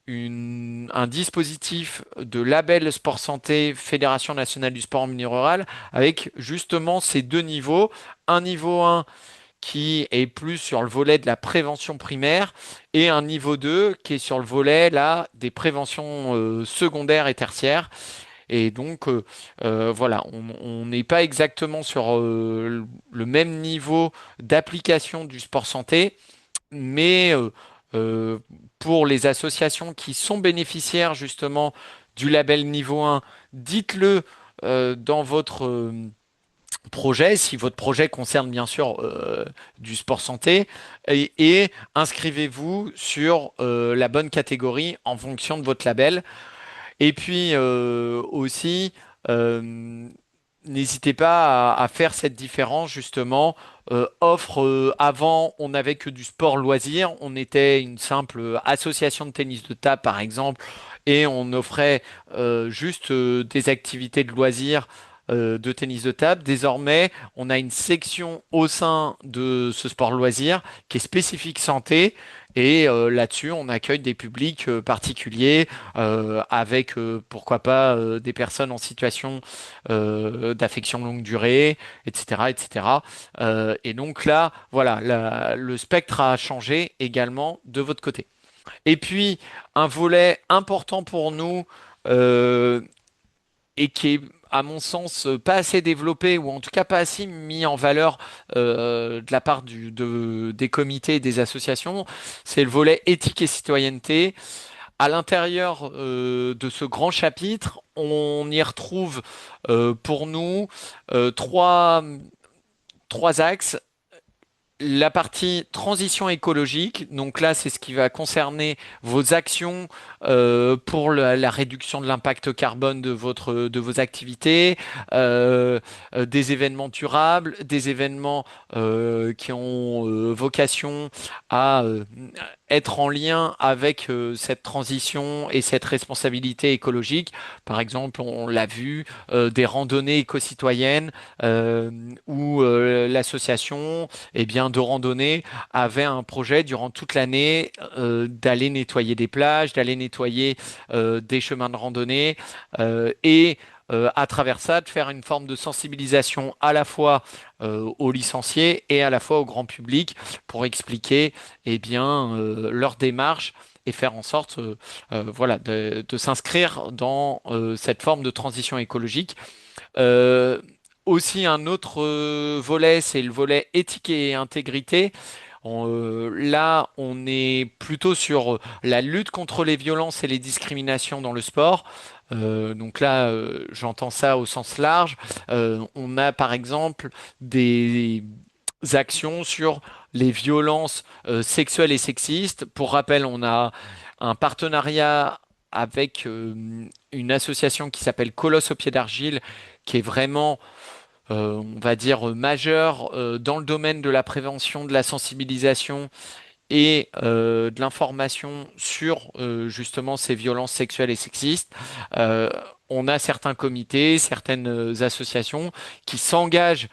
un dispositif de label sport santé Fédération nationale du sport en milieu rural avec justement ces deux niveaux. Un niveau 1 qui est plus sur le volet de la prévention primaire et un niveau 2 qui est sur le volet là des préventions secondaires et tertiaires. Et donc voilà, on n'est pas exactement sur le même niveau d'application du sport santé, mais euh, pour les associations qui sont bénéficiaires justement du label niveau 1, dites-le dans votre projet, si votre projet concerne bien sûr du sport santé, et inscrivez-vous sur la bonne catégorie en fonction de votre label. Et puis aussi, euh, n'hésitez pas à faire cette différence justement. Offre avant, on n'avait que du sport loisir, on était une simple association de tennis de table par exemple, et on offrait juste des activités de loisirs. De tennis de table. Désormais, on a une section au sein de ce sport loisir qui est spécifique santé et là-dessus, on accueille des publics particuliers avec pourquoi pas des personnes en situation d'affection longue durée, etc., etc. Et donc là, voilà, le spectre a changé également de votre côté. Et puis, un volet important pour nous euh, et qui est, à mon sens, pas assez développé ou en tout cas pas assez mis en valeur de la part des comités et des associations, c'est le volet éthique et citoyenneté. À l'intérieur de ce grand chapitre, on y retrouve pour nous trois axes. La partie transition écologique, donc là, c'est ce qui va concerner vos actions pour la réduction de l'impact carbone de vos activités, des événements durables, des événements qui ont vocation à être en lien avec cette transition et cette responsabilité écologique. Par exemple, on l'a vu, des randonnées éco-citoyennes euh, où l'association de randonnée avait un projet durant toute l'année d'aller nettoyer des plages, d'aller nettoyer des chemins de randonnée et à travers ça, de faire une forme de sensibilisation à la fois aux licenciés et à la fois au grand public pour expliquer leur démarche et faire en sorte voilà, de s'inscrire dans cette forme de transition écologique. Euh, Aussi un autre volet, c'est le volet éthique et intégrité. Là, on est plutôt sur la lutte contre les violences et les discriminations dans le sport. Donc là, j'entends ça au sens large. On a par exemple des actions sur les violences sexuelles et sexistes. Pour rappel, on a un partenariat avec une association qui s'appelle Colosse au pied d'argile, qui est vraiment on va dire, majeur dans le domaine de la prévention, de la sensibilisation et de l'information sur justement ces violences sexuelles et sexistes. Euh, on a certains comités, certaines associations qui s'engagent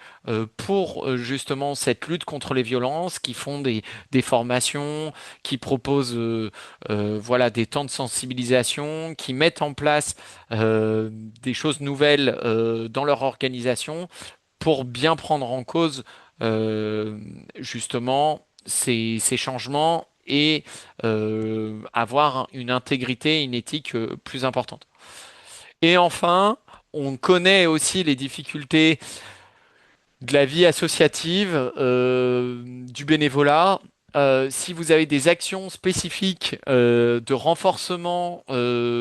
pour justement cette lutte contre les violences, qui font des formations, qui proposent voilà, des temps de sensibilisation, qui mettent en place des choses nouvelles dans leur organisation pour bien prendre en cause euh, justement ces changements et avoir une intégrité, une éthique plus importante. Et enfin, on connaît aussi les difficultés de la vie associative, du bénévolat. si vous avez des actions spécifiques de renforcement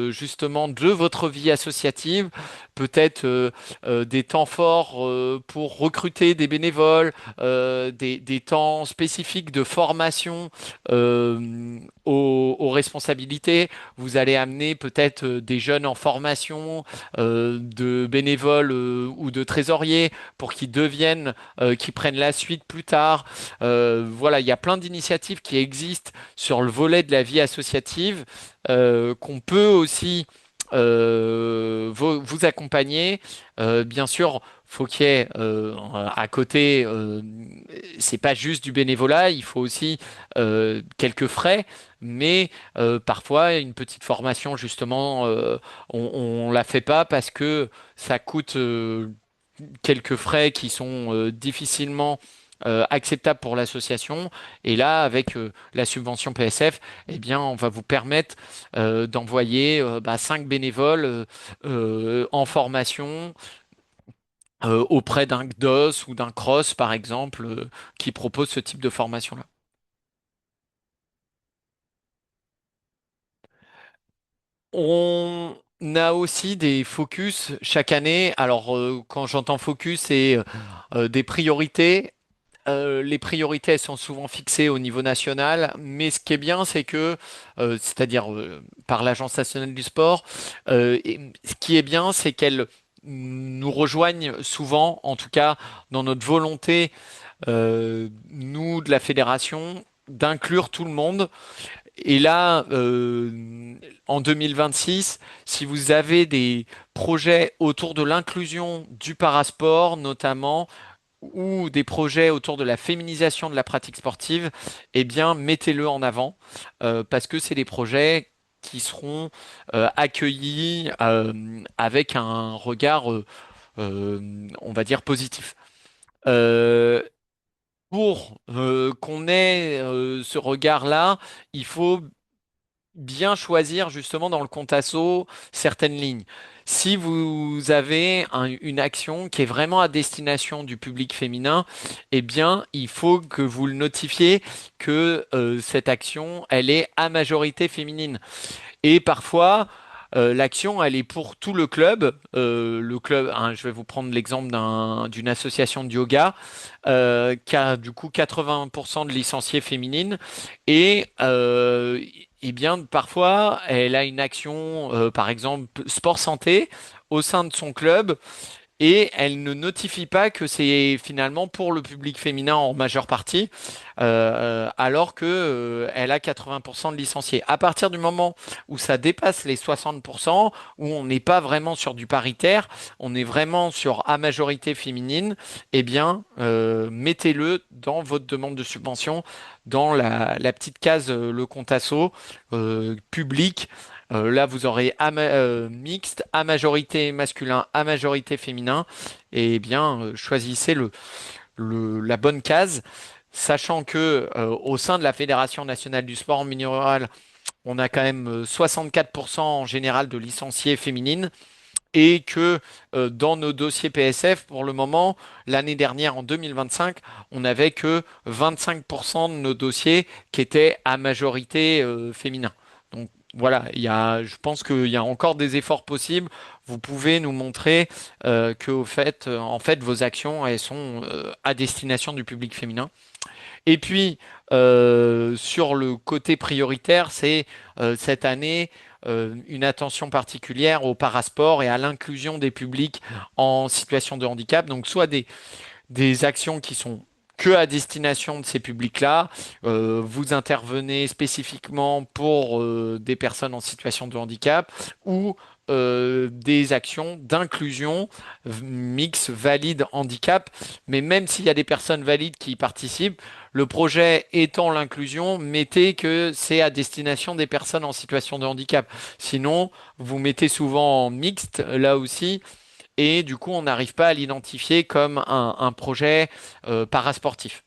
justement de votre vie associative, peut-être des temps forts pour recruter des bénévoles, des temps spécifiques de formation aux responsabilités, vous allez amener peut-être des jeunes en formation, de bénévoles ou de trésoriers pour qu'ils deviennent, qu'ils prennent la suite plus tard. Voilà, il y a plein d'initiatives qui existent sur le volet de la vie associative qu'on peut aussi vous accompagner. Bien sûr, faut qu'il y ait à côté, c'est pas juste du bénévolat, il faut aussi quelques frais, mais parfois une petite formation justement, on la fait pas parce que ça coûte quelques frais qui sont difficilement acceptables pour l'association. Et là, avec la subvention PSF, eh bien, on va vous permettre d'envoyer 5 bénévoles en formation auprès d'un GDOS ou d'un CROSS, par exemple, qui propose ce type de formation-là. On a aussi des focus chaque année. Alors, quand j'entends focus, c'est des priorités. Les priorités, elles sont souvent fixées au niveau national, mais ce qui est bien, c'est que, c'est-à-dire par l'Agence nationale du sport, ce qui est bien, c'est qu'elles nous rejoignent souvent, en tout cas dans notre volonté, nous de la fédération, d'inclure tout le monde. Et là, en 2026, si vous avez des projets autour de l'inclusion du parasport, notamment, ou des projets autour de la féminisation de la pratique sportive, eh bien, mettez-le en avant parce que c'est des projets qui seront accueillis avec un regard, on va dire, positif. Euh, pour qu'on ait ce regard-là, il faut bien choisir justement dans le compte asso certaines lignes. Si vous avez une action qui est vraiment à destination du public féminin, eh bien, il faut que vous le notifiez que cette action, elle est à majorité féminine. Et parfois, l'action, elle est pour tout le club. Le club, hein, je vais vous prendre l'exemple d'une association de yoga qui a du coup 80% de licenciés féminines. Et eh bien, parfois, elle a une action, par exemple, sport santé au sein de son club et elle ne notifie pas que c'est finalement pour le public féminin en majeure partie, alors que elle a 80% de licenciés. À partir du moment où ça dépasse les 60%, où on n'est pas vraiment sur du paritaire, on est vraiment sur à majorité féminine, eh bien, mettez-le dans votre demande de subvention, dans la petite case le compte asso public. Là, vous aurez mixte, à majorité masculin, à majorité féminin. Et eh bien, choisissez la bonne case, sachant que au sein de la Fédération nationale du sport en milieu rural, on a quand même 64% en général de licenciés féminines. Et que dans nos dossiers PSF, pour le moment, l'année dernière, en 2025, on n'avait que 25% de nos dossiers qui étaient à majorité féminin. Donc voilà, je pense qu'il y a encore des efforts possibles. Vous pouvez nous montrer que au fait, en fait, vos actions, elles sont à destination du public féminin. Et puis, sur le côté prioritaire, c'est cette année une attention particulière au parasport et à l'inclusion des publics en situation de handicap. Donc, soit des actions qui sont que à destination de ces publics-là. Vous intervenez spécifiquement pour des personnes en situation de handicap ou des actions d'inclusion mix valide handicap. Mais même s'il y a des personnes valides qui y participent, le projet étant l'inclusion, mettez que c'est à destination des personnes en situation de handicap. Sinon, vous mettez souvent en mixte là aussi et du coup, on n'arrive pas à l'identifier comme un projet parasportif.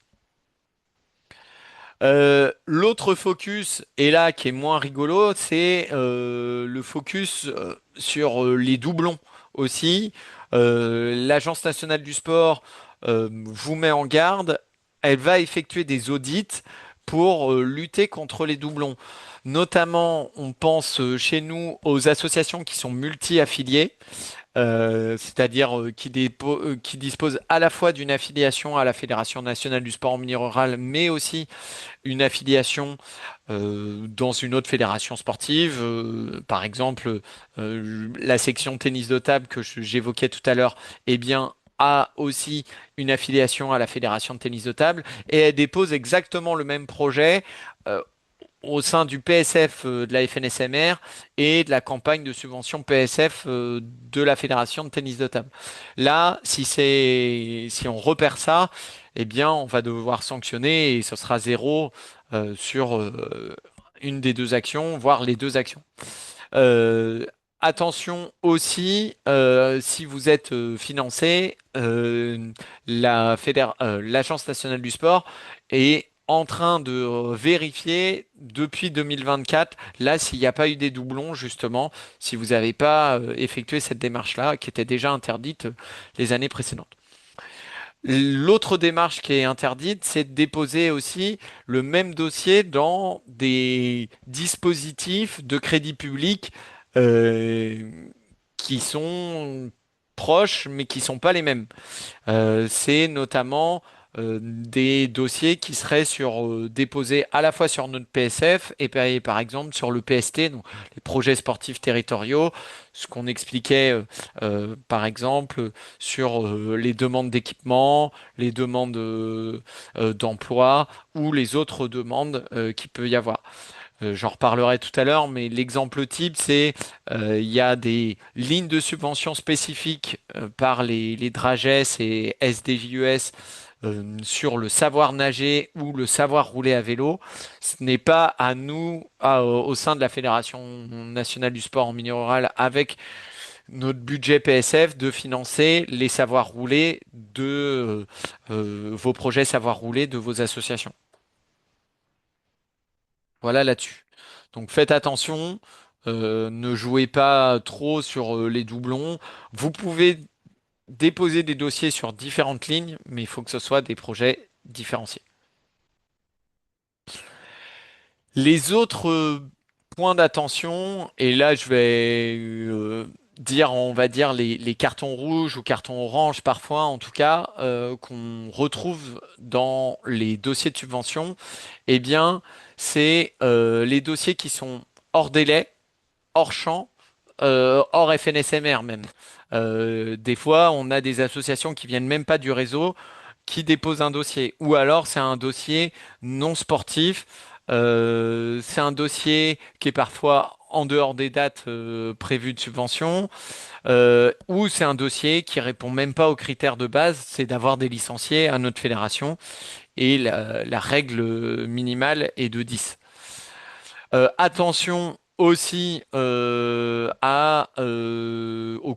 L'autre focus, et là qui est moins rigolo, c'est le focus sur les doublons aussi. L'Agence nationale du sport vous met en garde. Elle va effectuer des audits pour lutter contre les doublons. Notamment, on pense chez nous aux associations qui sont multi-affiliées, c'est-à-dire qui disposent à la fois d'une affiliation à la Fédération nationale du sport en milieu rural, mais aussi une affiliation dans une autre fédération sportive. Par exemple, la section tennis de table que j'évoquais tout à l'heure, eh bien, a aussi une affiliation à la fédération de tennis de table et elle dépose exactement le même projet. euh, au sein du PSF de la FNSMR et de la campagne de subvention PSF de la Fédération de tennis de table. Là, si on repère ça, eh bien, on va devoir sanctionner et ce sera zéro sur une des deux actions, voire les deux actions. Euh, Attention aussi, si vous êtes financé, l'Agence nationale du sport est en train de vérifier depuis 2024, là, s'il n'y a pas eu des doublons, justement, si vous n'avez pas effectué cette démarche-là, qui était déjà interdite les années précédentes. L'autre démarche qui est interdite, c'est de déposer aussi le même dossier dans des dispositifs de crédit public euh, qui sont proches, mais qui sont pas les mêmes. C'est notamment des dossiers qui seraient déposés à la fois sur notre PSF et par exemple sur le PST, donc les projets sportifs territoriaux, ce qu'on expliquait par exemple sur les demandes d'équipement, les demandes d'emploi ou les autres demandes qu'il peut y avoir. J'en reparlerai tout à l'heure, mais l'exemple type, c'est il y a des lignes de subvention spécifiques par les DRAGES et SDJUS sur le savoir nager ou le savoir rouler à vélo. Ce n'est pas à nous, au sein de la Fédération nationale du sport en milieu rural, avec notre budget PSF, de financer les savoirs rouler de vos projets savoir rouler de vos associations. Voilà là-dessus. Donc faites attention, ne jouez pas trop sur les doublons. Vous pouvez déposer des dossiers sur différentes lignes, mais il faut que ce soit des projets différenciés. Les autres points d'attention, et là je vais dire, on va dire les cartons rouges ou cartons oranges parfois, en tout cas, qu'on retrouve dans les dossiers de subvention, eh bien, c'est les dossiers qui sont hors délai, hors champ, hors FNSMR même. Des fois, on a des associations qui viennent même pas du réseau qui déposent un dossier. Ou alors, c'est un dossier non sportif. C'est un dossier qui est parfois en dehors des dates prévues de subvention. Ou c'est un dossier qui répond même pas aux critères de base, c'est d'avoir des licenciés à notre fédération. Et la règle minimale est de 10. Attention aussi au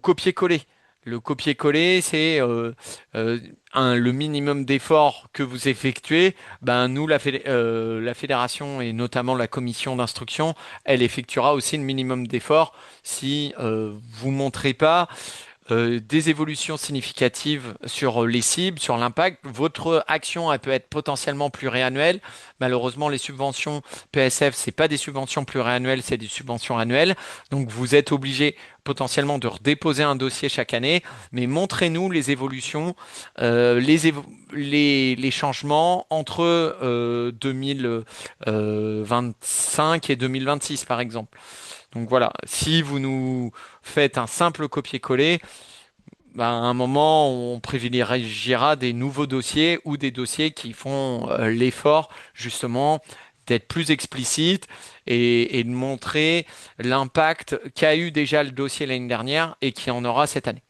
copier-coller. Le copier-coller, c'est le minimum d'effort que vous effectuez. Ben, nous, la fédération et notamment la commission d'instruction, elle effectuera aussi le minimum d'effort si vous montrez pas des évolutions significatives sur les cibles, sur l'impact. Votre action, elle peut être potentiellement pluriannuelle. Malheureusement, les subventions PSF, c'est pas des subventions pluriannuelles, c'est des subventions annuelles. Donc, vous êtes obligé potentiellement de redéposer un dossier chaque année. Mais montrez-nous les évolutions, les changements entre 2025 et 2026, par exemple. Donc voilà, si vous nous faites un simple copier-coller, bah, à un moment, on privilégiera des nouveaux dossiers ou des dossiers qui font l'effort justement d'être plus explicite et de montrer l'impact qu'a eu déjà le dossier l'année dernière et qui en aura cette année.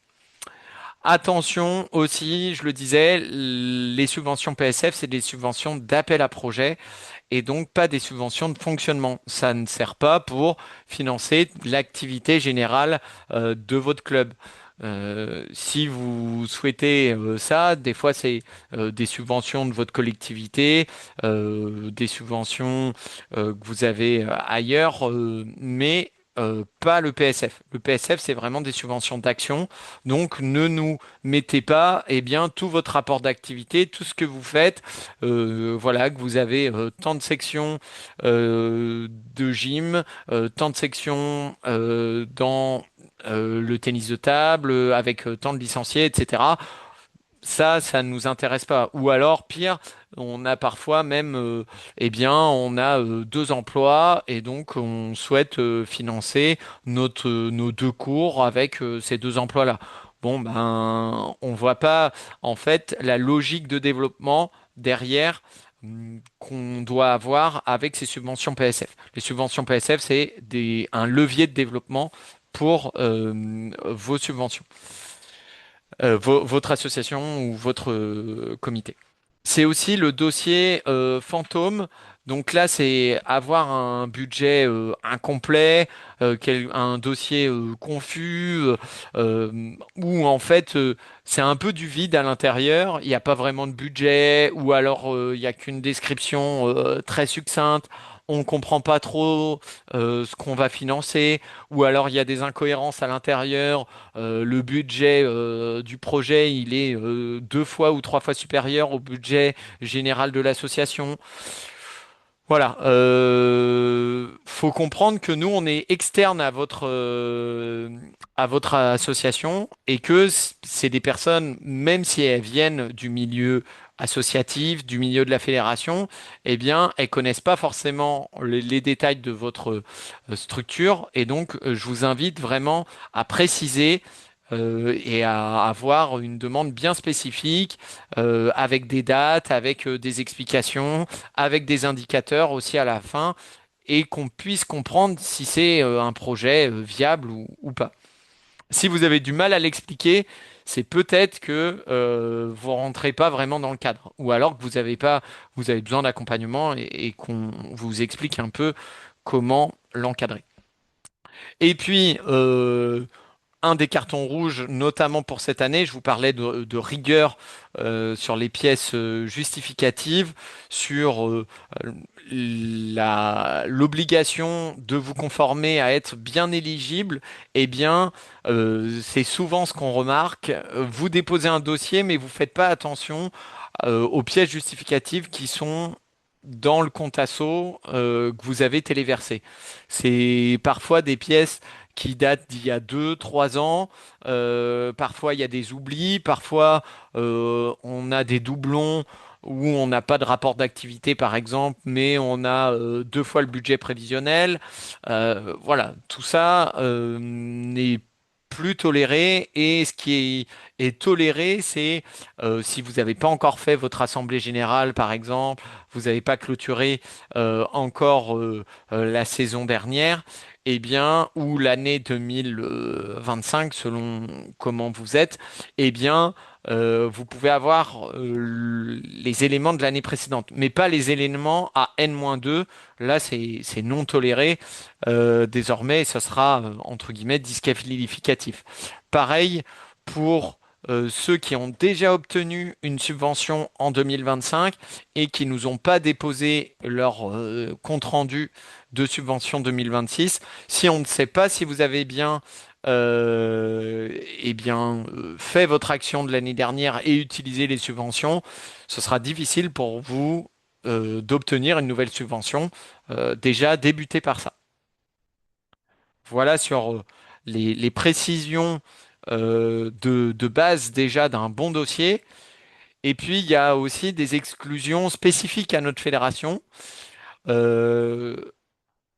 Attention aussi, je le disais, les subventions PSF, c'est des subventions d'appel à projet et donc pas des subventions de fonctionnement. Ça ne sert pas pour financer l'activité générale de votre club. Si vous souhaitez ça, des fois c'est des subventions de votre collectivité, des subventions que vous avez ailleurs, mais pas le PSF. Le PSF, c'est vraiment des subventions d'action. Donc, ne nous mettez pas, eh bien, tout votre rapport d'activité, tout ce que vous faites, voilà, que vous avez tant de sections de gym, tant de sections dans le tennis de table, avec tant de licenciés, etc. Ça ne nous intéresse pas. Ou alors, pire, on a parfois même, eh bien, on a deux emplois et donc on souhaite financer nos deux cours avec ces deux emplois-là. Bon, ben, on voit pas en fait la logique de développement derrière qu'on doit avoir avec ces subventions PSF. Les subventions PSF, c'est un levier de développement pour vos subventions, votre association ou votre comité. C'est aussi le dossier fantôme. Donc là, c'est avoir un budget incomplet, un dossier confus, où en fait c'est un peu du vide à l'intérieur. Il n'y a pas vraiment de budget, ou alors il n'y a qu'une description très succincte. On ne comprend pas trop ce qu'on va financer, ou alors il y a des incohérences à l'intérieur. Le budget du projet, il est deux fois ou trois fois supérieur au budget général de l'association. Voilà. Faut comprendre que nous, on est externe à votre association et que c'est des personnes, même si elles viennent du milieu associatif, du milieu de la fédération, eh bien, elles connaissent pas forcément les détails de votre structure. Et donc, je vous invite vraiment à préciser et à avoir une demande bien spécifique, avec des dates, avec des explications, avec des indicateurs aussi à la fin, et qu'on puisse comprendre si c'est un projet viable ou pas. Si vous avez du mal à l'expliquer, c'est peut-être que vous rentrez pas vraiment dans le cadre, ou alors que vous avez besoin d'accompagnement et qu'on vous explique un peu comment l'encadrer. Et puis, un des cartons rouges, notamment pour cette année, je vous parlais de rigueur sur les pièces justificatives, sur l'obligation de vous conformer à être bien éligible. Eh bien, c'est souvent ce qu'on remarque. Vous déposez un dossier, mais vous faites pas attention aux pièces justificatives qui sont dans le compte asso que vous avez téléversé. C'est parfois des pièces qui datent d'il y a 2, 3 ans. Parfois, il y a des oublis. Parfois, on a des doublons où on n'a pas de rapport d'activité, par exemple, mais on a deux fois le budget prévisionnel. Voilà, tout ça n'est plus toléré. Et ce qui est toléré, c'est si vous n'avez pas encore fait votre assemblée générale, par exemple, vous n'avez pas clôturé encore la saison dernière, eh bien, ou l'année 2025, selon comment vous êtes, eh bien, vous pouvez avoir les éléments de l'année précédente, mais pas les éléments à N-2. Là, c'est non toléré. Désormais, ce sera, entre guillemets, disqualificatif. Pareil pour ceux qui ont déjà obtenu une subvention en 2025 et qui nous ont pas déposé leur compte-rendu de subvention 2026. Si on ne sait pas si vous avez bien, eh bien fait votre action de l'année dernière et utilisé les subventions, ce sera difficile pour vous d'obtenir une nouvelle subvention. Déjà, débutez par ça. Voilà sur les précisions de base déjà d'un bon dossier. Et puis, il y a aussi des exclusions spécifiques à notre fédération. Euh,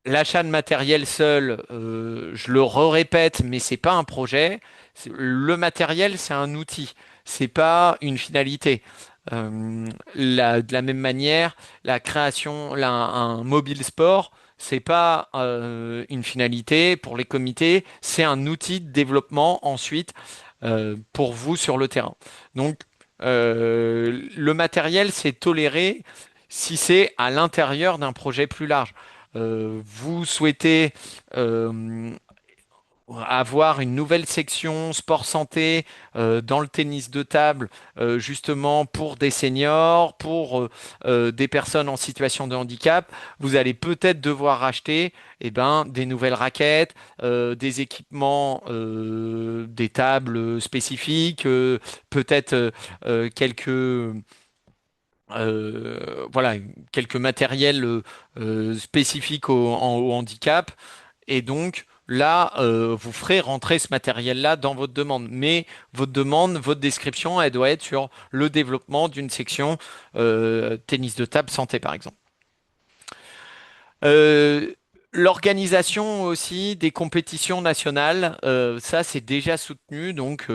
L'achat de matériel seul, je le répète, mais c'est pas un projet. Le matériel, c'est un outil, c'est pas une finalité. De la même manière, la création, un mobile sport, c'est pas une finalité pour les comités, c'est un outil de développement ensuite pour vous sur le terrain. Donc, le matériel, c'est toléré si c'est à l'intérieur d'un projet plus large. Vous souhaitez euh, avoir une nouvelle section sport santé dans le tennis de table, justement pour des seniors, pour des personnes en situation de handicap, vous allez peut-être devoir acheter des nouvelles raquettes, des équipements, des tables spécifiques, peut-être quelques voilà, quelques matériels spécifiques au handicap. Et donc là, vous ferez rentrer ce matériel-là dans votre demande. Mais votre demande, votre description, elle doit être sur le développement d'une section tennis de table santé, par exemple. Euh, L'organisation aussi des compétitions nationales, ça c'est déjà soutenu, donc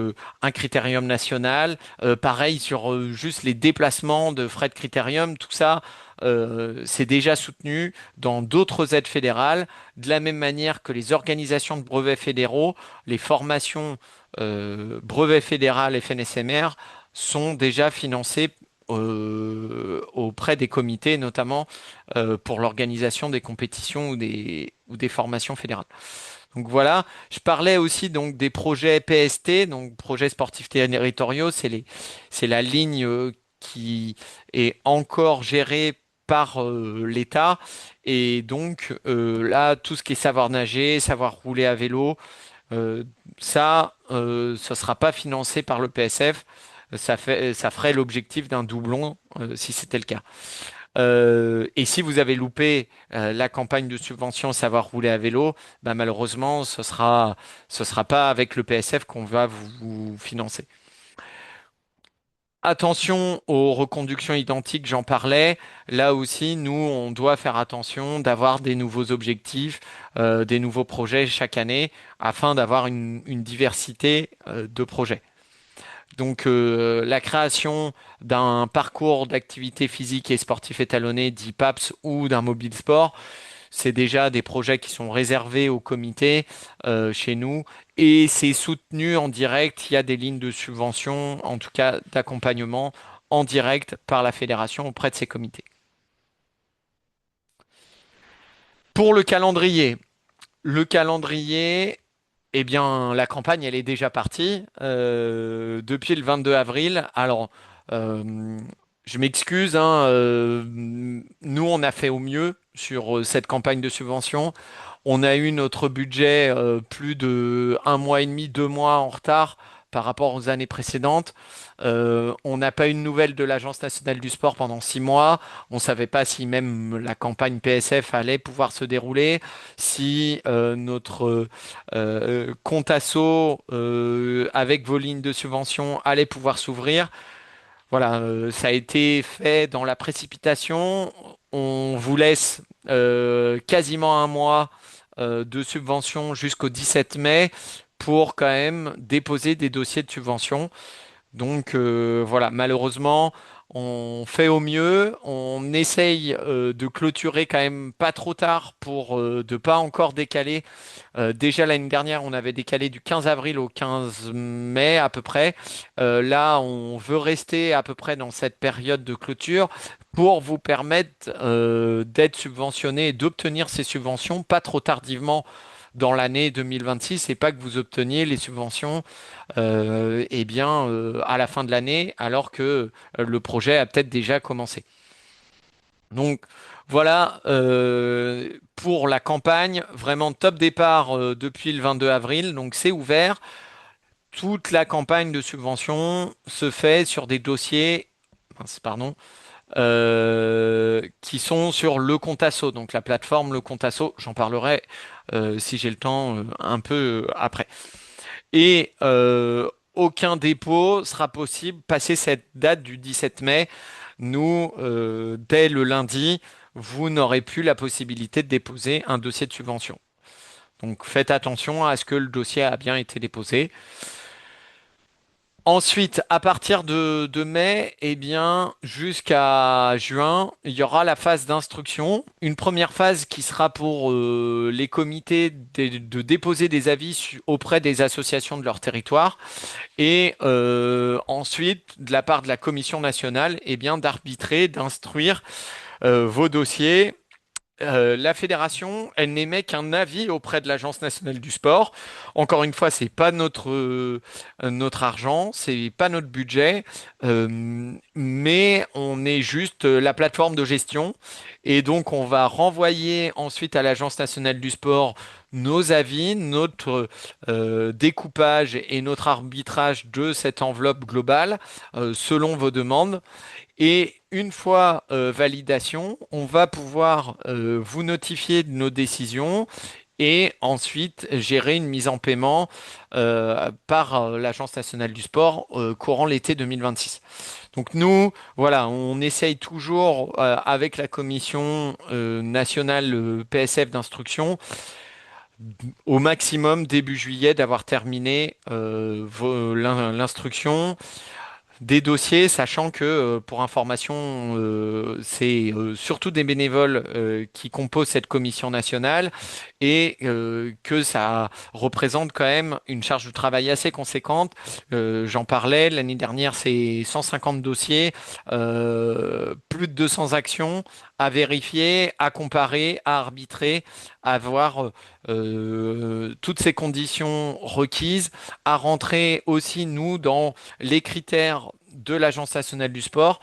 un critérium national, pareil sur juste les déplacements de frais de critérium, tout ça c'est déjà soutenu dans d'autres aides fédérales, de la même manière que les organisations de brevets fédéraux, les formations brevets fédéral FNSMR sont déjà financées auprès des comités, notamment pour l'organisation des compétitions ou des formations fédérales. Donc voilà, je parlais aussi donc des projets PST, donc projets sportifs territoriaux, c'est la ligne qui est encore gérée par l'État et donc là tout ce qui est savoir nager, savoir rouler à vélo, euh, ça sera pas financé par le PSF, ça ferait l'objectif d'un doublon si c'était le cas. Et si vous avez loupé la campagne de subvention Savoir rouler à vélo, bah, malheureusement, ce sera pas avec le PSF qu'on va vous financer. Attention aux reconductions identiques, j'en parlais. Là aussi, nous, on doit faire attention d'avoir des nouveaux objectifs, des nouveaux projets chaque année, afin d'avoir une diversité de projets. Donc, la création d'un parcours d'activité physique et sportif étalonné, dit PAPS, ou d'un mobile sport, c'est déjà des projets qui sont réservés au comité chez nous et c'est soutenu en direct. Il y a des lignes de subvention, en tout cas d'accompagnement en direct par la fédération auprès de ces comités. Pour le calendrier, eh bien, la campagne, elle est déjà partie depuis le 22 avril. Alors, euh, je m'excuse, hein, nous, on a fait au mieux sur cette campagne de subvention. On a eu notre budget plus de un mois et demi, 2 mois en retard par rapport aux années précédentes. On n'a pas eu de nouvelles de l'Agence nationale du sport pendant 6 mois. On ne savait pas si même la campagne PSF allait pouvoir se dérouler, si notre compte asso avec vos lignes de subvention allait pouvoir s'ouvrir. Voilà, ça a été fait dans la précipitation. On vous laisse quasiment un mois de subvention jusqu'au 17 mai pour quand même déposer des dossiers de subvention. Donc voilà, malheureusement, on fait au mieux. On essaye de clôturer quand même pas trop tard pour de pas encore décaler. Déjà l'année dernière, on avait décalé du 15 avril au 15 mai à peu près. Là, on veut rester à peu près dans cette période de clôture pour vous permettre d'être subventionné et d'obtenir ces subventions pas trop tardivement dans l'année 2026 et pas que vous obteniez les subventions à la fin de l'année alors que le projet a peut-être déjà commencé. Donc voilà pour la campagne, vraiment top départ depuis le 22 avril, donc c'est ouvert. Toute la campagne de subvention se fait sur des dossiers, mince, pardon, qui sont sur le Contasso, donc la plateforme Le Contasso. J'en parlerai si j'ai le temps un peu après. Et aucun dépôt sera possible passé cette date du 17 mai. Nous, dès le lundi, vous n'aurez plus la possibilité de déposer un dossier de subvention. Donc faites attention à ce que le dossier a bien été déposé. Ensuite, à partir de mai, eh bien, jusqu'à juin, il y aura la phase d'instruction. Une première phase qui sera pour les comités de déposer des avis auprès des associations de leur territoire. Et ensuite, de la part de la Commission nationale, eh bien, d'arbitrer, d'instruire vos dossiers La fédération, elle n'émet qu'un avis auprès de l'Agence nationale du sport. Encore une fois, c'est pas notre argent, c'est pas notre budget, mais on est juste la plateforme de gestion. Et donc, on va renvoyer ensuite à l'Agence nationale du sport nos avis, notre découpage et notre arbitrage de cette enveloppe globale selon vos demandes. Et une fois validation, on va pouvoir vous notifier de nos décisions et ensuite gérer une mise en paiement par l'Agence nationale du sport courant l'été 2026. Donc nous, voilà, on essaye toujours avec la commission nationale PSF d'instruction au maximum début juillet d'avoir terminé l'instruction des dossiers, sachant que pour information, c'est surtout des bénévoles qui composent cette commission nationale et que ça représente quand même une charge de travail assez conséquente. J'en parlais l'année dernière, c'est 150 dossiers, plus de 200 actions à vérifier, à comparer, à arbitrer, à voir toutes ces conditions requises, à rentrer aussi nous dans les critères de l'Agence nationale du sport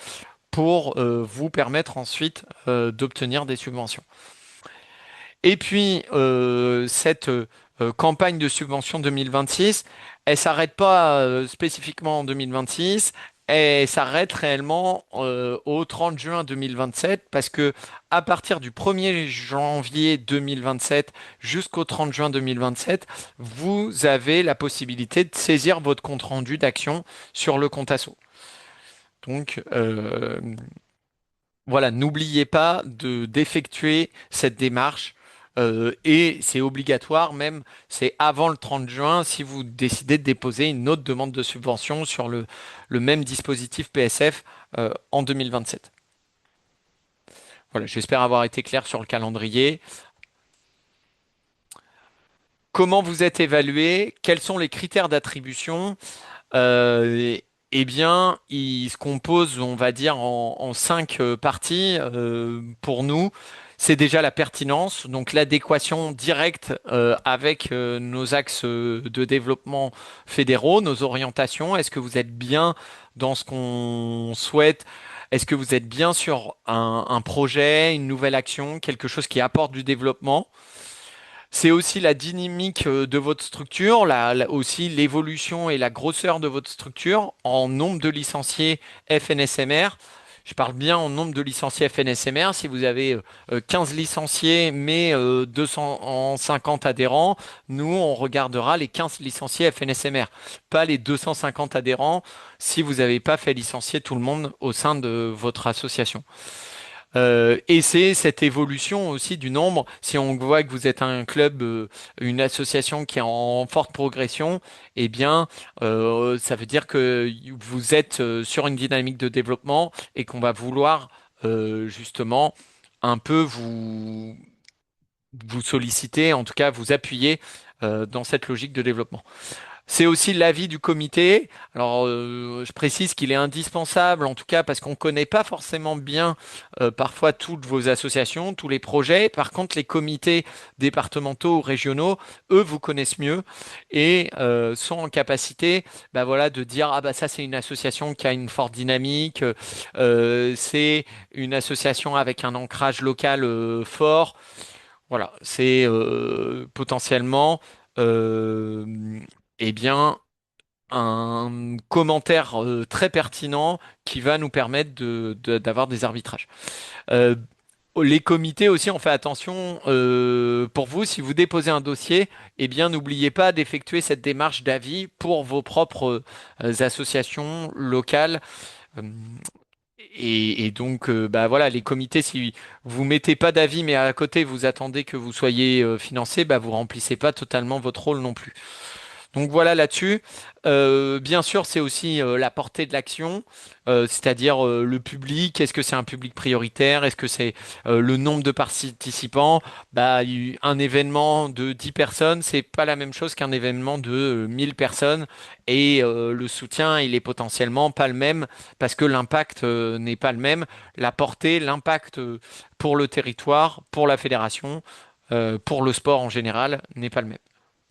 pour vous permettre ensuite d'obtenir des subventions. Et puis, cette campagne de subvention 2026, elle s'arrête pas spécifiquement en 2026, elle s'arrête réellement au 30 juin 2027 parce que à partir du 1er janvier 2027 jusqu'au 30 juin 2027, vous avez la possibilité de saisir votre compte rendu d'action sur le compte asso. Donc, voilà, n'oubliez pas de d'effectuer cette démarche et c'est obligatoire, même c'est avant le 30 juin si vous décidez de déposer une autre demande de subvention sur le même dispositif PSF en 2027. Voilà, j'espère avoir été clair sur le calendrier. Comment vous êtes évalué? Quels sont les critères d'attribution? Euh, eh bien, il se compose, on va dire, en cinq parties pour nous. C'est déjà la pertinence, donc l'adéquation directe avec nos axes de développement fédéraux, nos orientations. Est-ce que vous êtes bien dans ce qu'on souhaite? Est-ce que vous êtes bien sur un projet, une nouvelle action, quelque chose qui apporte du développement? C'est aussi la dynamique de votre structure, aussi l'évolution et la grosseur de votre structure en nombre de licenciés FNSMR. Je parle bien en nombre de licenciés FNSMR. Si vous avez 15 licenciés mais 250 adhérents, nous, on regardera les 15 licenciés FNSMR, pas les 250 adhérents si vous n'avez pas fait licencier tout le monde au sein de votre association. Et c'est cette évolution aussi du nombre. Si on voit que vous êtes un club, une association qui est en forte progression, eh bien, ça veut dire que vous êtes sur une dynamique de développement et qu'on va vouloir justement un peu vous solliciter, en tout cas vous appuyer dans cette logique de développement. C'est aussi l'avis du comité. Alors, je précise qu'il est indispensable, en tout cas, parce qu'on ne connaît pas forcément bien parfois toutes vos associations, tous les projets. Par contre, les comités départementaux ou régionaux, eux, vous connaissent mieux et sont en capacité, bah voilà, de dire ah bah ça c'est une association qui a une forte dynamique, c'est une association avec un ancrage local fort. Voilà, c'est potentiellement eh bien un commentaire très pertinent qui va nous permettre d'avoir des arbitrages. Euh, les comités aussi, on fait attention pour vous, si vous déposez un dossier, eh bien n'oubliez pas d'effectuer cette démarche d'avis pour vos propres associations locales. Euh, et donc, bah voilà, les comités, si vous mettez pas d'avis, mais à côté vous attendez que vous soyez financé, bah vous remplissez pas totalement votre rôle non plus. Donc voilà là-dessus. Bien sûr, c'est aussi la portée de l'action, c'est-à-dire le public. Est-ce que c'est un public prioritaire? Est-ce que c'est le nombre de participants? Bah, un événement de 10 personnes, c'est pas la même chose qu'un événement de 1000 personnes. Et le soutien, il est potentiellement pas le même parce que l'impact n'est pas le même. La portée, l'impact pour le territoire, pour la fédération, pour le sport en général, n'est pas le même.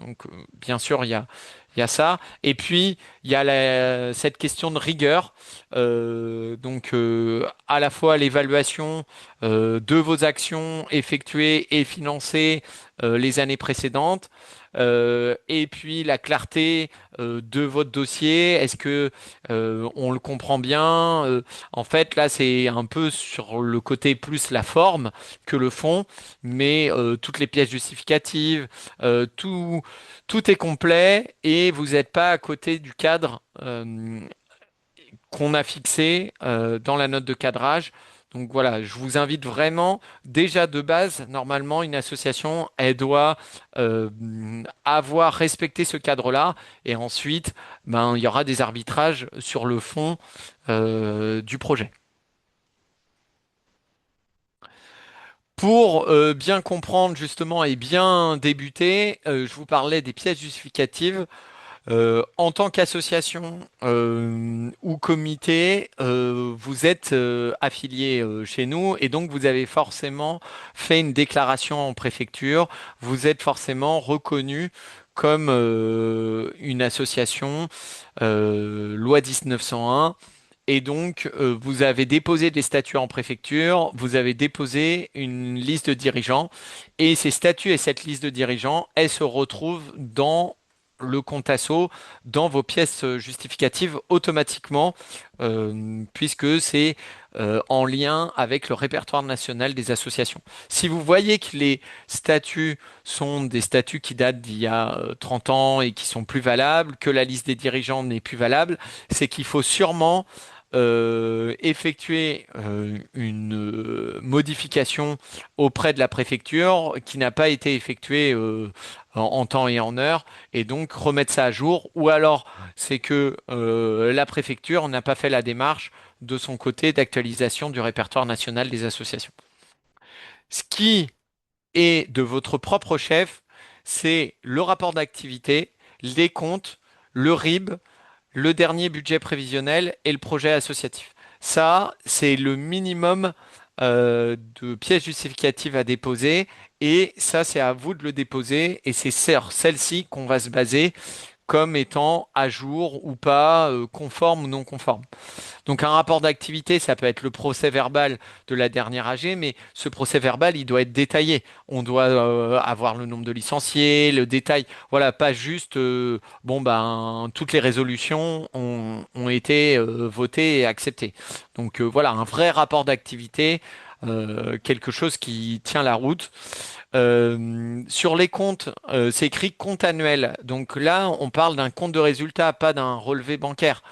Donc, bien sûr, il y a ça. Et puis, il y a cette question de rigueur. À la fois l'évaluation de vos actions effectuées et financées les années précédentes. Et puis, la clarté de votre dossier. Est-ce que on le comprend bien? En fait, là, c'est un peu sur le côté plus la forme que le fond, mais toutes les pièces justificatives, tout est complet et vous n'êtes pas à côté du cadre qu'on a fixé dans la note de cadrage. Donc voilà, je vous invite vraiment, déjà de base, normalement, une association, elle doit euh, avoir respecté ce cadre-là. Et ensuite, ben, il y aura des arbitrages sur le fond du projet. Pour bien comprendre justement et bien débuter, je vous parlais des pièces justificatives. En tant qu'association ou comité, vous êtes affilié chez nous et donc vous avez forcément fait une déclaration en préfecture. Vous êtes forcément reconnu comme une association loi 1901. Et donc, vous avez déposé des statuts en préfecture, vous avez déposé une liste de dirigeants, et ces statuts et cette liste de dirigeants, elles se retrouvent dans le compte asso, dans vos pièces justificatives automatiquement, puisque c'est en lien avec le répertoire national des associations. Si vous voyez que les statuts sont des statuts qui datent d'il y a 30 ans et qui sont plus valables, que la liste des dirigeants n'est plus valable, c'est qu'il faut sûrement effectuer une modification auprès de la préfecture qui n'a pas été effectuée en temps et en heure, et donc remettre ça à jour. Ou alors, c'est que la préfecture n'a pas fait la démarche de son côté d'actualisation du répertoire national des associations. Ce qui est de votre propre chef, c'est le rapport d'activité, les comptes, le RIB, le dernier budget prévisionnel et le projet associatif. Ça, c'est le minimum de pièces justificatives à déposer et ça, c'est à vous de le déposer et c'est sur celle-ci qu'on va se baser comme étant à jour ou pas, conforme ou non conforme. Donc un rapport d'activité, ça peut être le procès verbal de la dernière AG, mais ce procès verbal, il doit être détaillé. On doit avoir le nombre de licenciés, le détail. Voilà, pas juste, bon ben, toutes les résolutions ont été votées et acceptées. Donc voilà, un vrai rapport d'activité, quelque chose qui tient la route. Sur les comptes, c'est écrit compte annuel. Donc là, on parle d'un compte de résultat, pas d'un relevé bancaire.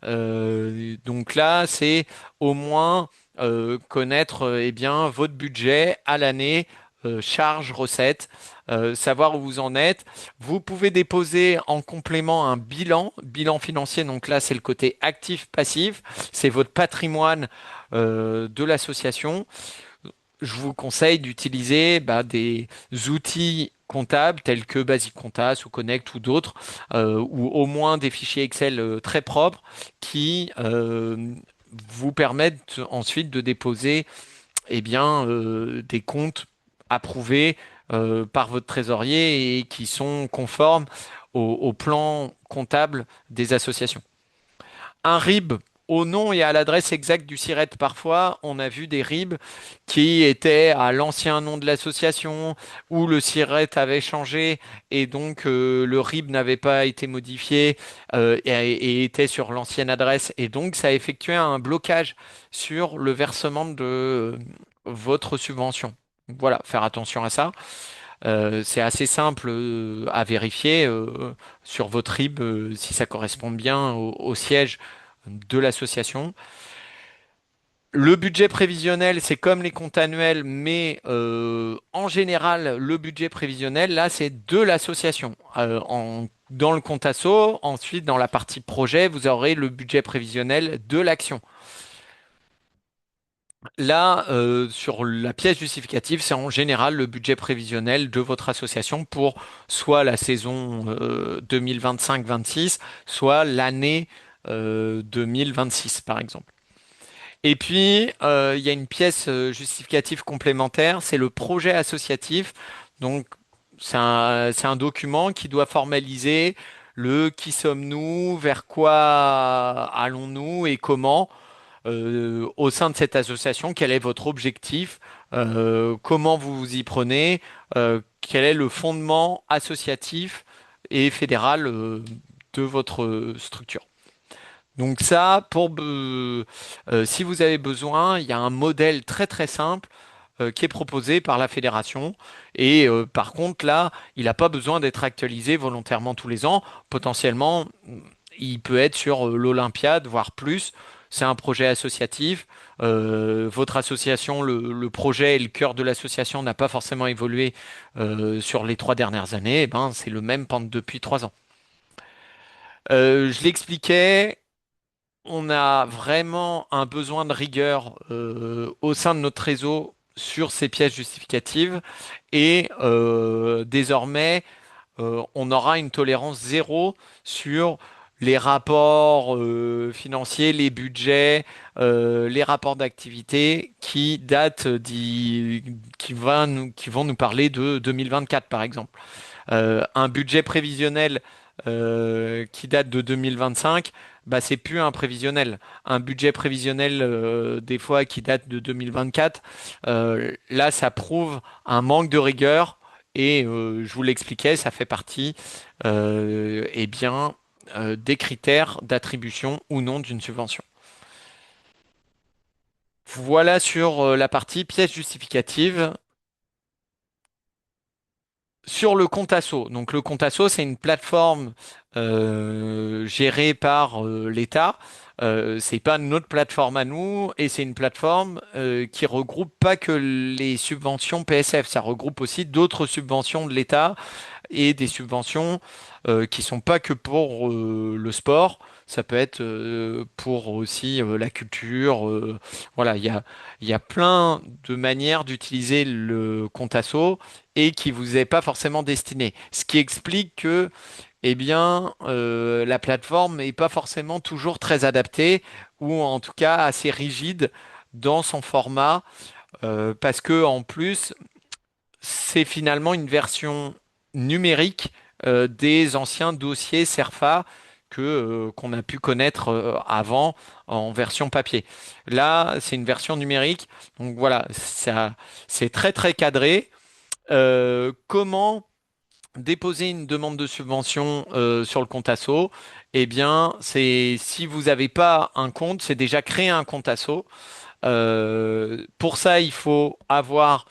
Donc là, c'est au moins connaître eh bien votre budget à l'année, charges, recettes, savoir où vous en êtes. Vous pouvez déposer en complément un bilan financier. Donc là, c'est le côté actif-passif, c'est votre patrimoine de l'association. Je vous conseille d'utiliser bah, des outils comptables tels que Basic Compta, ou Connect ou d'autres, ou au moins des fichiers Excel très propres qui vous permettent ensuite de déposer eh bien, des comptes approuvés par votre trésorier et qui sont conformes au plan comptable des associations. Un RIB au nom et à l'adresse exacte du SIRET. Parfois, on a vu des RIB qui étaient à l'ancien nom de l'association où le SIRET avait changé et donc le RIB n'avait pas été modifié et était sur l'ancienne adresse. Et donc, ça a effectué un blocage sur le versement de votre subvention. Voilà, faire attention à ça. C'est assez simple à vérifier sur votre RIB si ça correspond bien au siège de l'association. Le budget prévisionnel, c'est comme les comptes annuels, mais en général, le budget prévisionnel, là, c'est de l'association. Dans le compte asso, ensuite, dans la partie projet, vous aurez le budget prévisionnel de l'action. Là, sur la pièce justificative, c'est en général le budget prévisionnel de votre association pour soit la saison 2025-26, soit l'année 2026, par exemple. Et puis, il y a une pièce justificative complémentaire, c'est le projet associatif. Donc, c'est un document qui doit formaliser le qui sommes-nous, vers quoi allons-nous et comment au sein de cette association, quel est votre objectif, comment vous vous y prenez, quel est le fondement associatif et fédéral de votre structure. Donc ça, si vous avez besoin, il y a un modèle très très simple qui est proposé par la fédération. Et par contre, là, il n'a pas besoin d'être actualisé volontairement tous les ans. Potentiellement, il peut être sur l'Olympiade, voire plus. C'est un projet associatif. Votre association, le projet et le cœur de l'association n'a pas forcément évolué sur les 3 dernières années. Eh ben, c'est le même depuis 3 ans. Je l'expliquais, on a vraiment un besoin de rigueur au sein de notre réseau sur ces pièces justificatives et désormais on aura une tolérance zéro sur les rapports financiers, les budgets, les rapports d'activité qui qui vont nous parler de 2024 par exemple. Un budget prévisionnel qui date de 2025, bah c'est plus un prévisionnel. Un budget prévisionnel des fois qui date de 2024, là ça prouve un manque de rigueur et je vous l'expliquais, ça fait partie eh bien des critères d'attribution ou non d'une subvention. Voilà sur la partie pièces justificatives. Sur le compte Asso. Donc le compte Asso, c'est une plateforme gérée par l'État. C'est pas notre plateforme à nous et c'est une plateforme qui regroupe pas que les subventions PSF, ça regroupe aussi d'autres subventions de l'État et des subventions qui sont pas que pour le sport. Ça peut être pour aussi la culture. Voilà, il y a plein de manières d'utiliser le compte asso et qui vous est pas forcément destiné. Ce qui explique que, eh bien, la plateforme n'est pas forcément toujours très adaptée ou en tout cas assez rigide dans son format parce que en plus, c'est finalement une version numérique des anciens dossiers CERFA qu'on a pu connaître avant en version papier. Là, c'est une version numérique. Donc voilà, ça, c'est très très cadré. Comment déposer une demande de subvention sur le compte asso? Eh bien, c'est si vous n'avez pas un compte, c'est déjà créer un compte asso. Pour ça, il faut avoir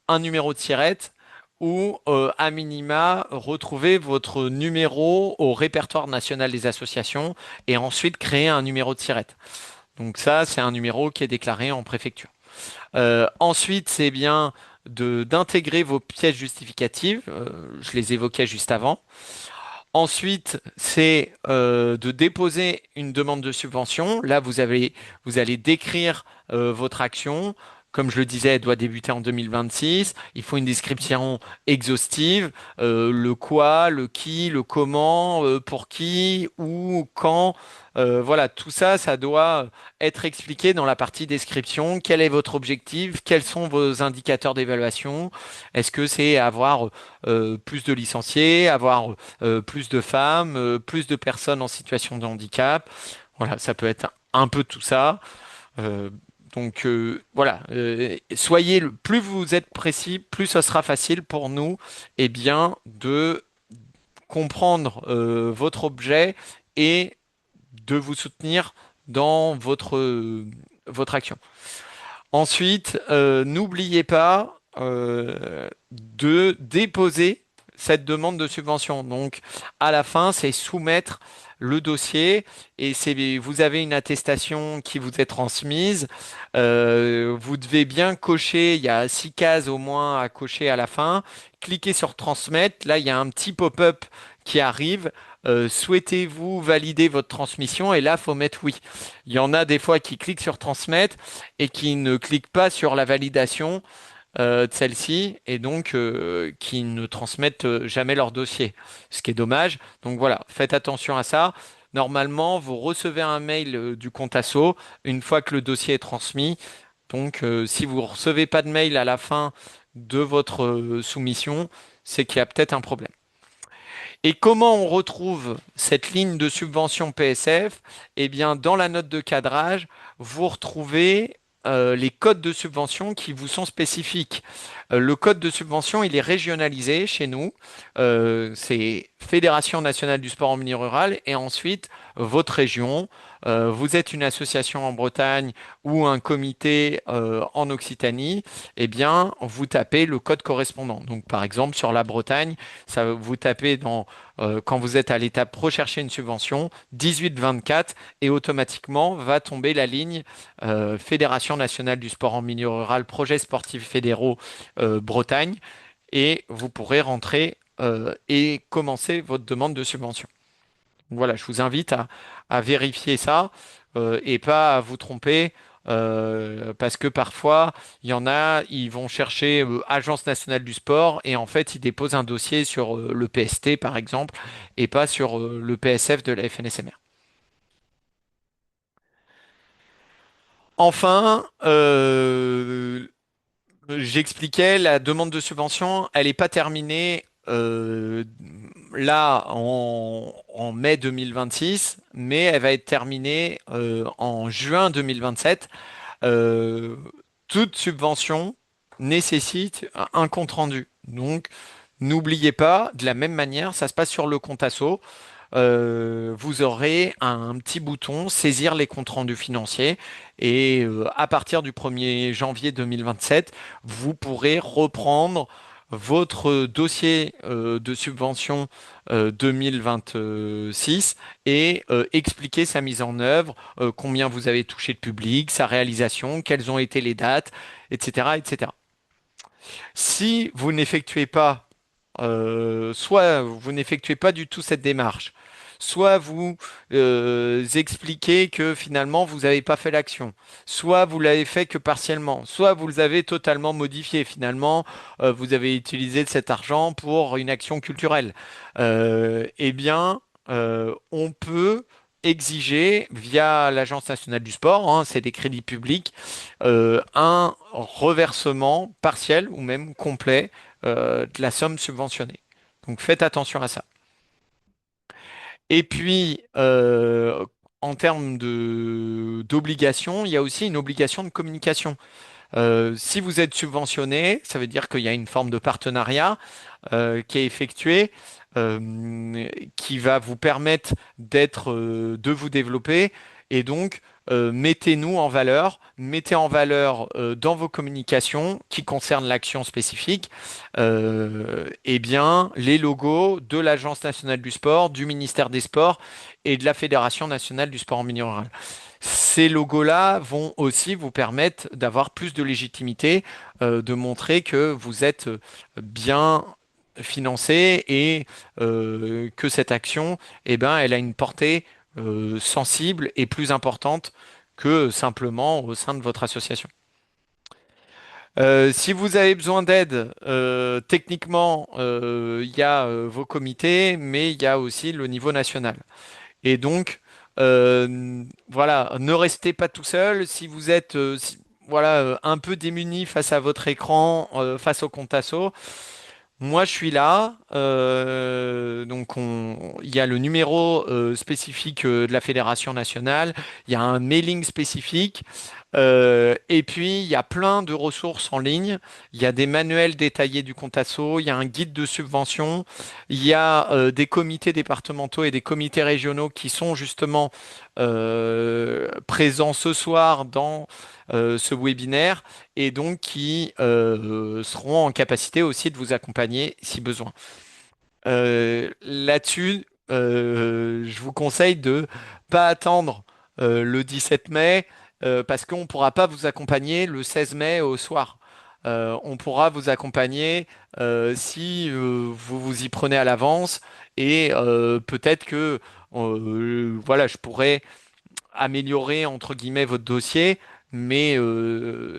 un numéro de tirette ou à minima retrouver votre numéro au répertoire national des associations et ensuite créer un numéro de tirette. Donc ça, c'est un numéro qui est déclaré en préfecture. Ensuite, c'est bien d'intégrer vos pièces justificatives. Je les évoquais juste avant. Ensuite, c'est de déposer une demande de subvention. Là, vous allez décrire votre action. Comme je le disais, elle doit débuter en 2026. Il faut une description exhaustive, le quoi, le qui, le comment, pour qui, où, quand. Voilà, tout ça, ça doit être expliqué dans la partie description. Quel est votre objectif? Quels sont vos indicateurs d'évaluation? Est-ce que c'est avoir plus de licenciés, avoir plus de femmes, plus de personnes en situation de handicap. Voilà, ça peut être un peu tout ça. Euh, voilà, soyez plus vous êtes précis, plus ce sera facile pour nous, eh bien, de comprendre votre objet et de vous soutenir dans votre action. Ensuite, n'oubliez pas de déposer cette demande de subvention. Donc, à la fin, c'est soumettre le dossier et vous avez une attestation qui vous est transmise. Vous devez bien cocher, il y a 6 cases au moins à cocher à la fin. Cliquez sur transmettre. Là, il y a un petit pop-up qui arrive. Souhaitez-vous valider votre transmission? Et là, faut mettre oui. Il y en a des fois qui cliquent sur transmettre et qui ne cliquent pas sur la validation de celle-ci et donc qui ne transmettent jamais leur dossier, ce qui est dommage. Donc voilà, faites attention à ça. Normalement, vous recevez un mail du compte asso une fois que le dossier est transmis. Donc si vous ne recevez pas de mail à la fin de votre soumission, c'est qu'il y a peut-être un problème. Et comment on retrouve cette ligne de subvention PSF? Eh bien, dans la note de cadrage, vous retrouvez les codes de subvention qui vous sont spécifiques. Le code de subvention, il est régionalisé chez nous. C'est Fédération nationale du sport en milieu rural et ensuite votre région. Vous êtes une association en Bretagne ou un comité en Occitanie, eh bien, vous tapez le code correspondant. Donc, par exemple, sur la Bretagne, ça, vous tapez quand vous êtes à l'étape rechercher une subvention, 1824 et automatiquement va tomber la ligne Fédération nationale du sport en milieu rural, projets sportifs fédéraux Bretagne et vous pourrez rentrer et commencer votre demande de subvention. Voilà, je vous invite à vérifier ça et pas à vous tromper. Parce que parfois, il y en a, ils vont chercher Agence nationale du sport et en fait, ils déposent un dossier sur le PST, par exemple, et pas sur le PSF de la FNSMR. Enfin, j'expliquais, la demande de subvention, elle n'est pas terminée là en mai 2026, mais elle va être terminée en juin 2027. Euh, Toute subvention nécessite un compte rendu. Donc, n'oubliez pas, de la même manière, ça se passe sur le compte asso. Vous aurez un petit bouton saisir les comptes rendus financiers et à partir du 1er janvier 2027, vous pourrez reprendre votre dossier de subvention 2026 et expliquer sa mise en œuvre, combien vous avez touché de public, sa réalisation, quelles ont été les dates, etc., etc. Si vous n'effectuez pas soit vous n'effectuez pas du tout cette démarche, soit vous expliquez que finalement vous n'avez pas fait l'action, soit vous l'avez fait que partiellement, soit vous l'avez totalement modifié. Finalement, vous avez utilisé cet argent pour une action culturelle. Eh bien, on peut exiger via l'Agence nationale du sport, hein, c'est des crédits publics, un reversement partiel ou même complet de la somme subventionnée. Donc faites attention à ça. Et puis, en termes d'obligation, il y a aussi une obligation de communication. Si vous êtes subventionné, ça veut dire qu'il y a une forme de partenariat qui est effectué, qui va vous permettre de vous développer. Et donc, mettez en valeur dans vos communications qui concernent l'action spécifique, eh bien, les logos de l'Agence nationale du sport, du ministère des Sports et de la Fédération nationale du sport en milieu rural. Ces logos-là vont aussi vous permettre d'avoir plus de légitimité, de montrer que vous êtes bien financé et que cette action, eh ben, elle a une portée sensible et plus importante que simplement au sein de votre association. Si vous avez besoin d'aide, techniquement, il y a vos comités, mais il y a aussi le niveau national. Et donc, voilà, ne restez pas tout seul. Si vous êtes voilà, un peu démuni face à votre écran, face au compte asso, moi je suis là. Donc, il y a le numéro spécifique de la Fédération nationale, il y a un mailing spécifique. Et puis, il y a plein de ressources en ligne. Il y a des manuels détaillés du compte asso, il y a un guide de subvention, il y a des comités départementaux et des comités régionaux qui sont justement présents ce soir dans ce webinaire et donc qui seront en capacité aussi de vous accompagner si besoin. Là-dessus, je vous conseille de pas attendre le 17 mai parce qu'on ne pourra pas vous accompagner le 16 mai au soir. On pourra vous accompagner si vous vous y prenez à l'avance et peut-être que voilà, je pourrais améliorer entre guillemets votre dossier, mais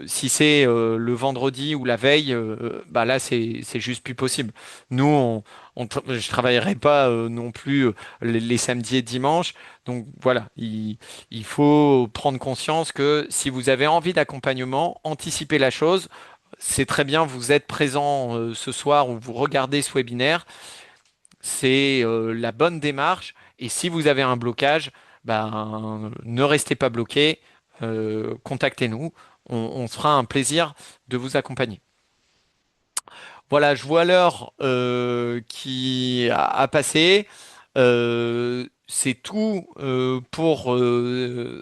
si c'est le vendredi ou la veille, bah là c'est juste plus possible. Nous, je travaillerai pas non plus les samedis et dimanches, donc voilà, il faut prendre conscience que si vous avez envie d'accompagnement, anticipez la chose. C'est très bien, vous êtes présent ce soir ou vous regardez ce webinaire. C'est la bonne démarche. Et si vous avez un blocage, ben, ne restez pas bloqué. Contactez-nous. On se fera un plaisir de vous accompagner. Voilà, je vois l'heure qui a passé. C'est tout pour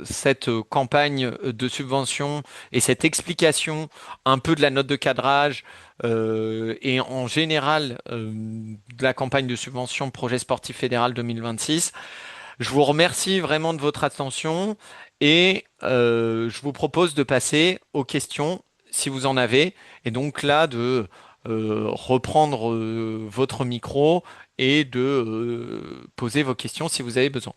cette campagne de subvention et cette explication un peu de la note de cadrage et en général de la campagne de subvention projet sportif fédéral 2026. Je vous remercie vraiment de votre attention et je vous propose de passer aux questions si vous en avez. Et donc là, de reprendre votre micro et de poser vos questions si vous avez besoin.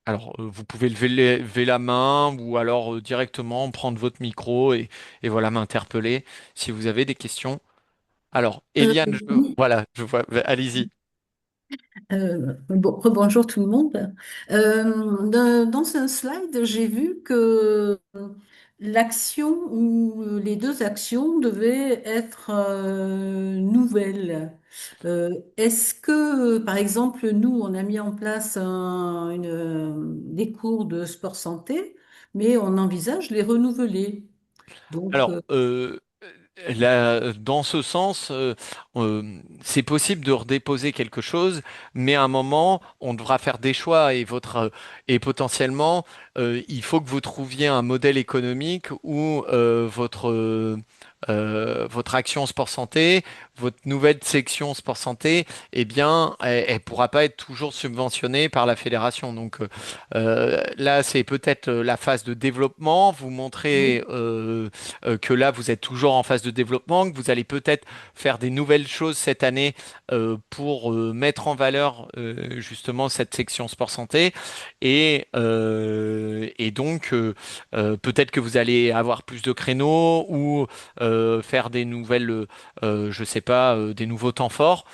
Alors, vous pouvez lever la main ou alors directement prendre votre micro et voilà, m'interpeller si vous avez des questions. Alors, Eliane, Oui, voilà, je vois, allez-y. bon, rebonjour tout le monde. Dans un slide, j'ai vu que l'action ou les deux actions devaient être nouvelles. Est-ce que, par exemple, nous, on a mis en place des cours de sport santé, mais on envisage les renouveler. Donc, Alors, dans ce sens, c'est possible de redéposer quelque chose, mais à un moment, on devra faire des choix et potentiellement, il faut que vous trouviez un modèle économique où votre action sport santé, votre nouvelle section sport santé, eh bien, elle pourra pas être toujours subventionnée par la fédération. Donc là, c'est peut-être la phase de développement. Vous montrez oui, que là, vous êtes toujours en phase de développement, que vous allez peut-être faire des nouvelles choses cette année pour mettre en valeur justement cette section sport santé. Et donc, peut-être que vous allez avoir plus de créneaux ou faire des nouvelles, je sais pas, des nouveaux temps forts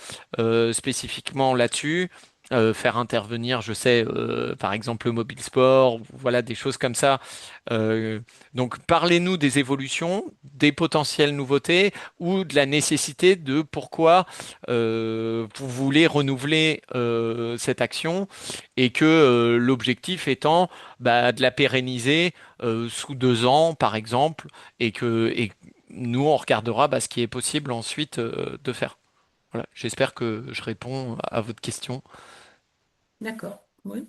spécifiquement là-dessus. Faire intervenir, je sais, par exemple le mobile sport, voilà des choses comme ça. Donc, parlez-nous des évolutions, des potentielles nouveautés ou de la nécessité de pourquoi vous voulez renouveler cette action et que l'objectif étant bah, de la pérenniser sous 2 ans, par exemple, et nous, on regardera bah, ce qui est possible ensuite de faire. Voilà, j'espère que je réponds à votre question. d'accord. Oui.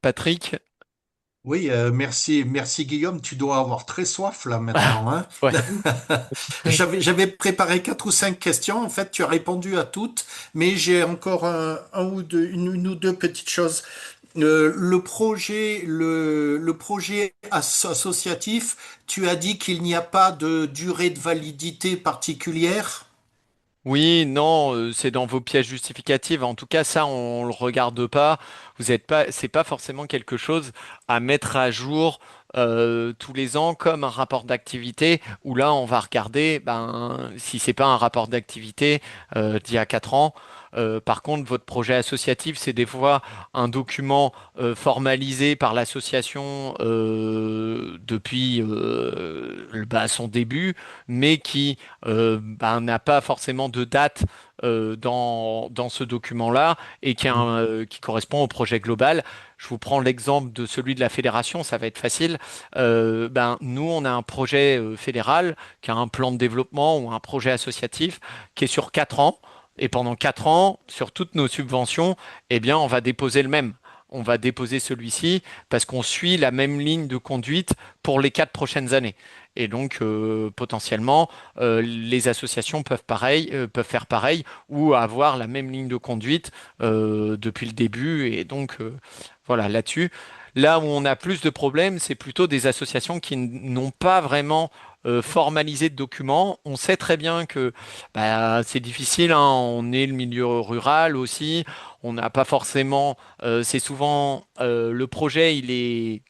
Patrick? Oui, merci Guillaume. Tu dois avoir très soif là maintenant, hein? Ouais. J'avais préparé quatre ou cinq questions. En fait, tu as répondu à toutes, mais j'ai encore un ou deux, une ou deux petites choses. Le projet associatif, tu as dit qu'il n'y a pas de durée de validité particulière. Oui, non, c'est dans vos pièces justificatives. En tout cas, ça, on le regarde pas. Vous êtes pas, c'est pas forcément quelque chose à mettre à jour tous les ans comme un rapport d'activité. Où là, on va regarder, ben, si c'est pas un rapport d'activité d'il y a 4 ans. Par contre, votre projet associatif, c'est des fois un document formalisé par l'association depuis bah, son début, mais qui bah, n'a pas forcément de date dans ce document-là et qui correspond au projet global. Je vous prends l'exemple de celui de la fédération, ça va être facile. Ben, nous, on a un projet fédéral qui a un plan de développement ou un projet associatif qui est sur 4 ans. Et pendant 4 ans, sur toutes nos subventions, eh bien, on va déposer le même. On va déposer celui-ci parce qu'on suit la même ligne de conduite pour les 4 prochaines années. Et donc, potentiellement, les associations peuvent faire pareil ou avoir la même ligne de conduite depuis le début. Et donc, voilà, là-dessus. Là où on a plus de problèmes, c'est plutôt des associations qui n'ont pas vraiment formalisé de documents. On sait très bien que bah, c'est difficile, hein. On est le milieu rural aussi. On n'a pas forcément. C'est souvent le projet, il est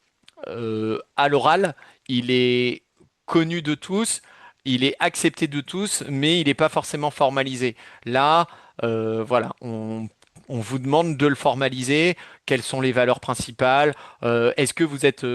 à l'oral, il est connu de tous, il est accepté de tous, mais il n'est pas forcément formalisé. Là, voilà, on vous demande de le formaliser. Quelles sont les valeurs principales? Est-ce que vous êtes,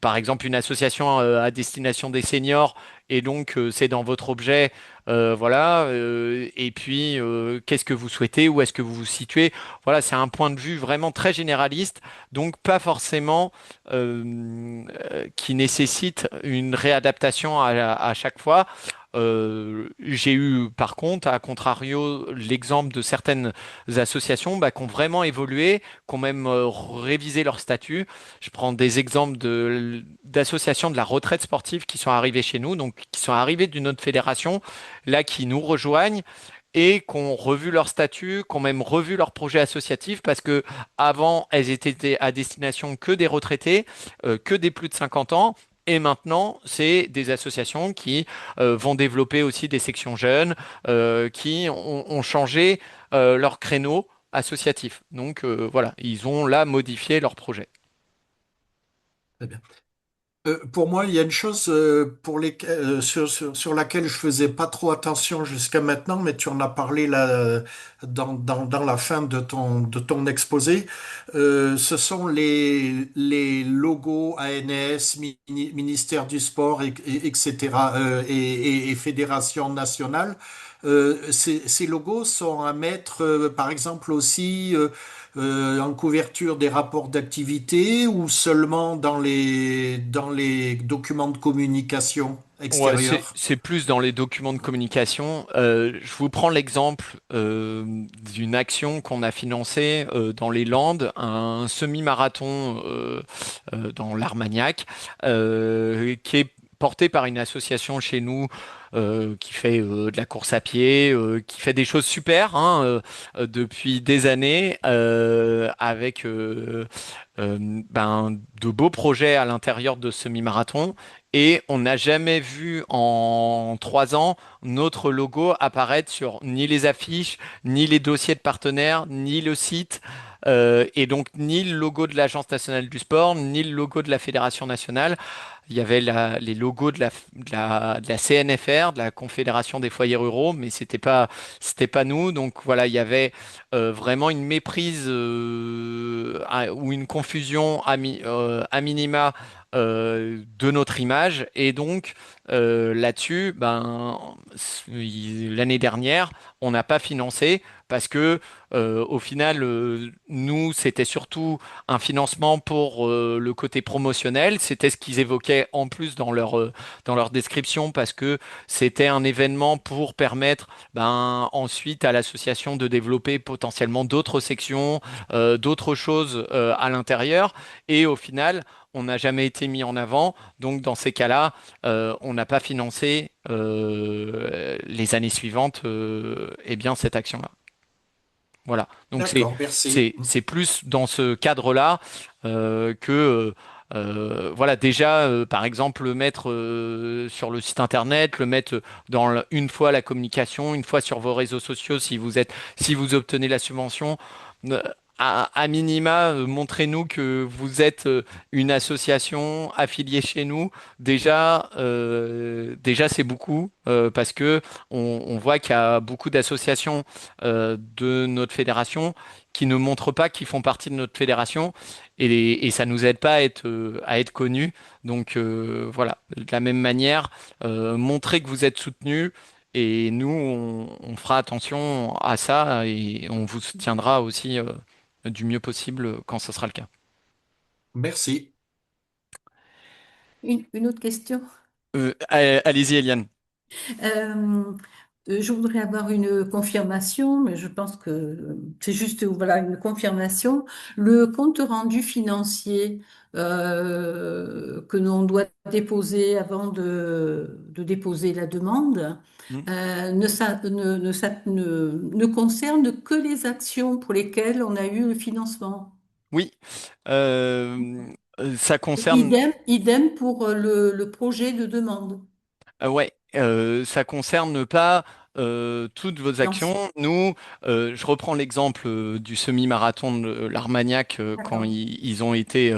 par exemple, une association à destination des seniors et donc c'est dans votre objet, voilà. Et puis, qu'est-ce que vous souhaitez? Où est-ce que vous vous situez? Voilà, c'est un point de vue vraiment très généraliste, donc pas forcément qui nécessite une réadaptation à chaque fois. J'ai eu par contre, à contrario, l'exemple de certaines associations bah, qui ont vraiment évolué, qui ont même révisé leur statut. Je prends des exemples d'associations de la retraite sportive qui sont arrivées chez nous, donc qui sont arrivées d'une autre fédération, là qui nous rejoignent et qui ont revu leur statut, qui ont même revu leur projet associatif parce que avant, elles étaient à destination que des retraités, que des plus de 50 ans. Et maintenant, c'est des associations qui vont développer aussi des sections jeunes, qui ont changé leur créneau associatif. Donc voilà, ils ont là modifié leur projet. Très bien. Pour moi, il y a une chose sur laquelle je faisais pas trop attention jusqu'à maintenant, mais tu en as parlé là dans la fin de ton exposé. Ce sont les logos ANS, ministère du Sport, etc. Et Fédération nationale. Ces logos sont à mettre, par exemple aussi. En couverture des rapports d'activité ou seulement dans les documents de communication Ouais, extérieure? c'est plus dans les documents de communication. Je vous prends l'exemple d'une action qu'on a financée dans les Landes, un semi-marathon dans l'Armagnac, qui est porté par une association chez nous qui fait de la course à pied, qui fait des choses super hein, depuis des années, avec ben, de beaux projets à l'intérieur de ce semi-marathon. Et on n'a jamais vu en 3 ans notre logo apparaître sur ni les affiches, ni les dossiers de partenaires, ni le site, et donc ni le logo de l'Agence nationale du sport, ni le logo de la Fédération nationale. Il y avait les logos de la CNFR, de la Confédération des foyers ruraux, mais c'était pas nous. Donc voilà, il y avait vraiment une méprise ou une confusion à minima de notre image. Et donc là-dessus, ben, l'année dernière, on n'a pas financé parce que au final, nous, c'était surtout un financement pour le côté promotionnel. C'était ce qu'ils évoquaient en plus dans leur description parce que c'était un événement pour permettre ben, ensuite à l'association de développer potentiellement d'autres sections, d'autres choses à l'intérieur. Et au final, on n'a jamais été mis en avant. Donc dans ces cas-là, on n'a pas financé les années suivantes eh bien, cette action-là. Voilà. Donc D'accord, merci. c'est plus dans ce cadre-là que voilà déjà par exemple le mettre sur le site internet, le mettre une fois la communication, une fois sur vos réseaux sociaux si vous obtenez la subvention. euh, à minima, montrez-nous que vous êtes une association affiliée chez nous. Déjà c'est beaucoup parce que on voit qu'il y a beaucoup d'associations de notre fédération qui ne montrent pas qu'ils font partie de notre fédération et ça nous aide pas à être connus. Donc voilà, de la même manière, montrez que vous êtes soutenus et nous, on fera attention à ça et on vous soutiendra aussi du mieux possible quand ce sera le cas. Merci. Une autre question. Allez-y, Eliane. Euh, Je voudrais avoir une confirmation, mais je pense que c'est juste voilà une confirmation. Le compte rendu financier que l'on doit déposer avant de déposer la demande Hmm. ne concerne que les actions pour lesquelles on a eu le financement. Oui, Euh, ça concerne. Idem pour le projet de demande. Ouais, ça concerne pas toutes vos Non, actions. Nous, je reprends l'exemple du semi-marathon de l'Armagnac quand d'accord, ils ont été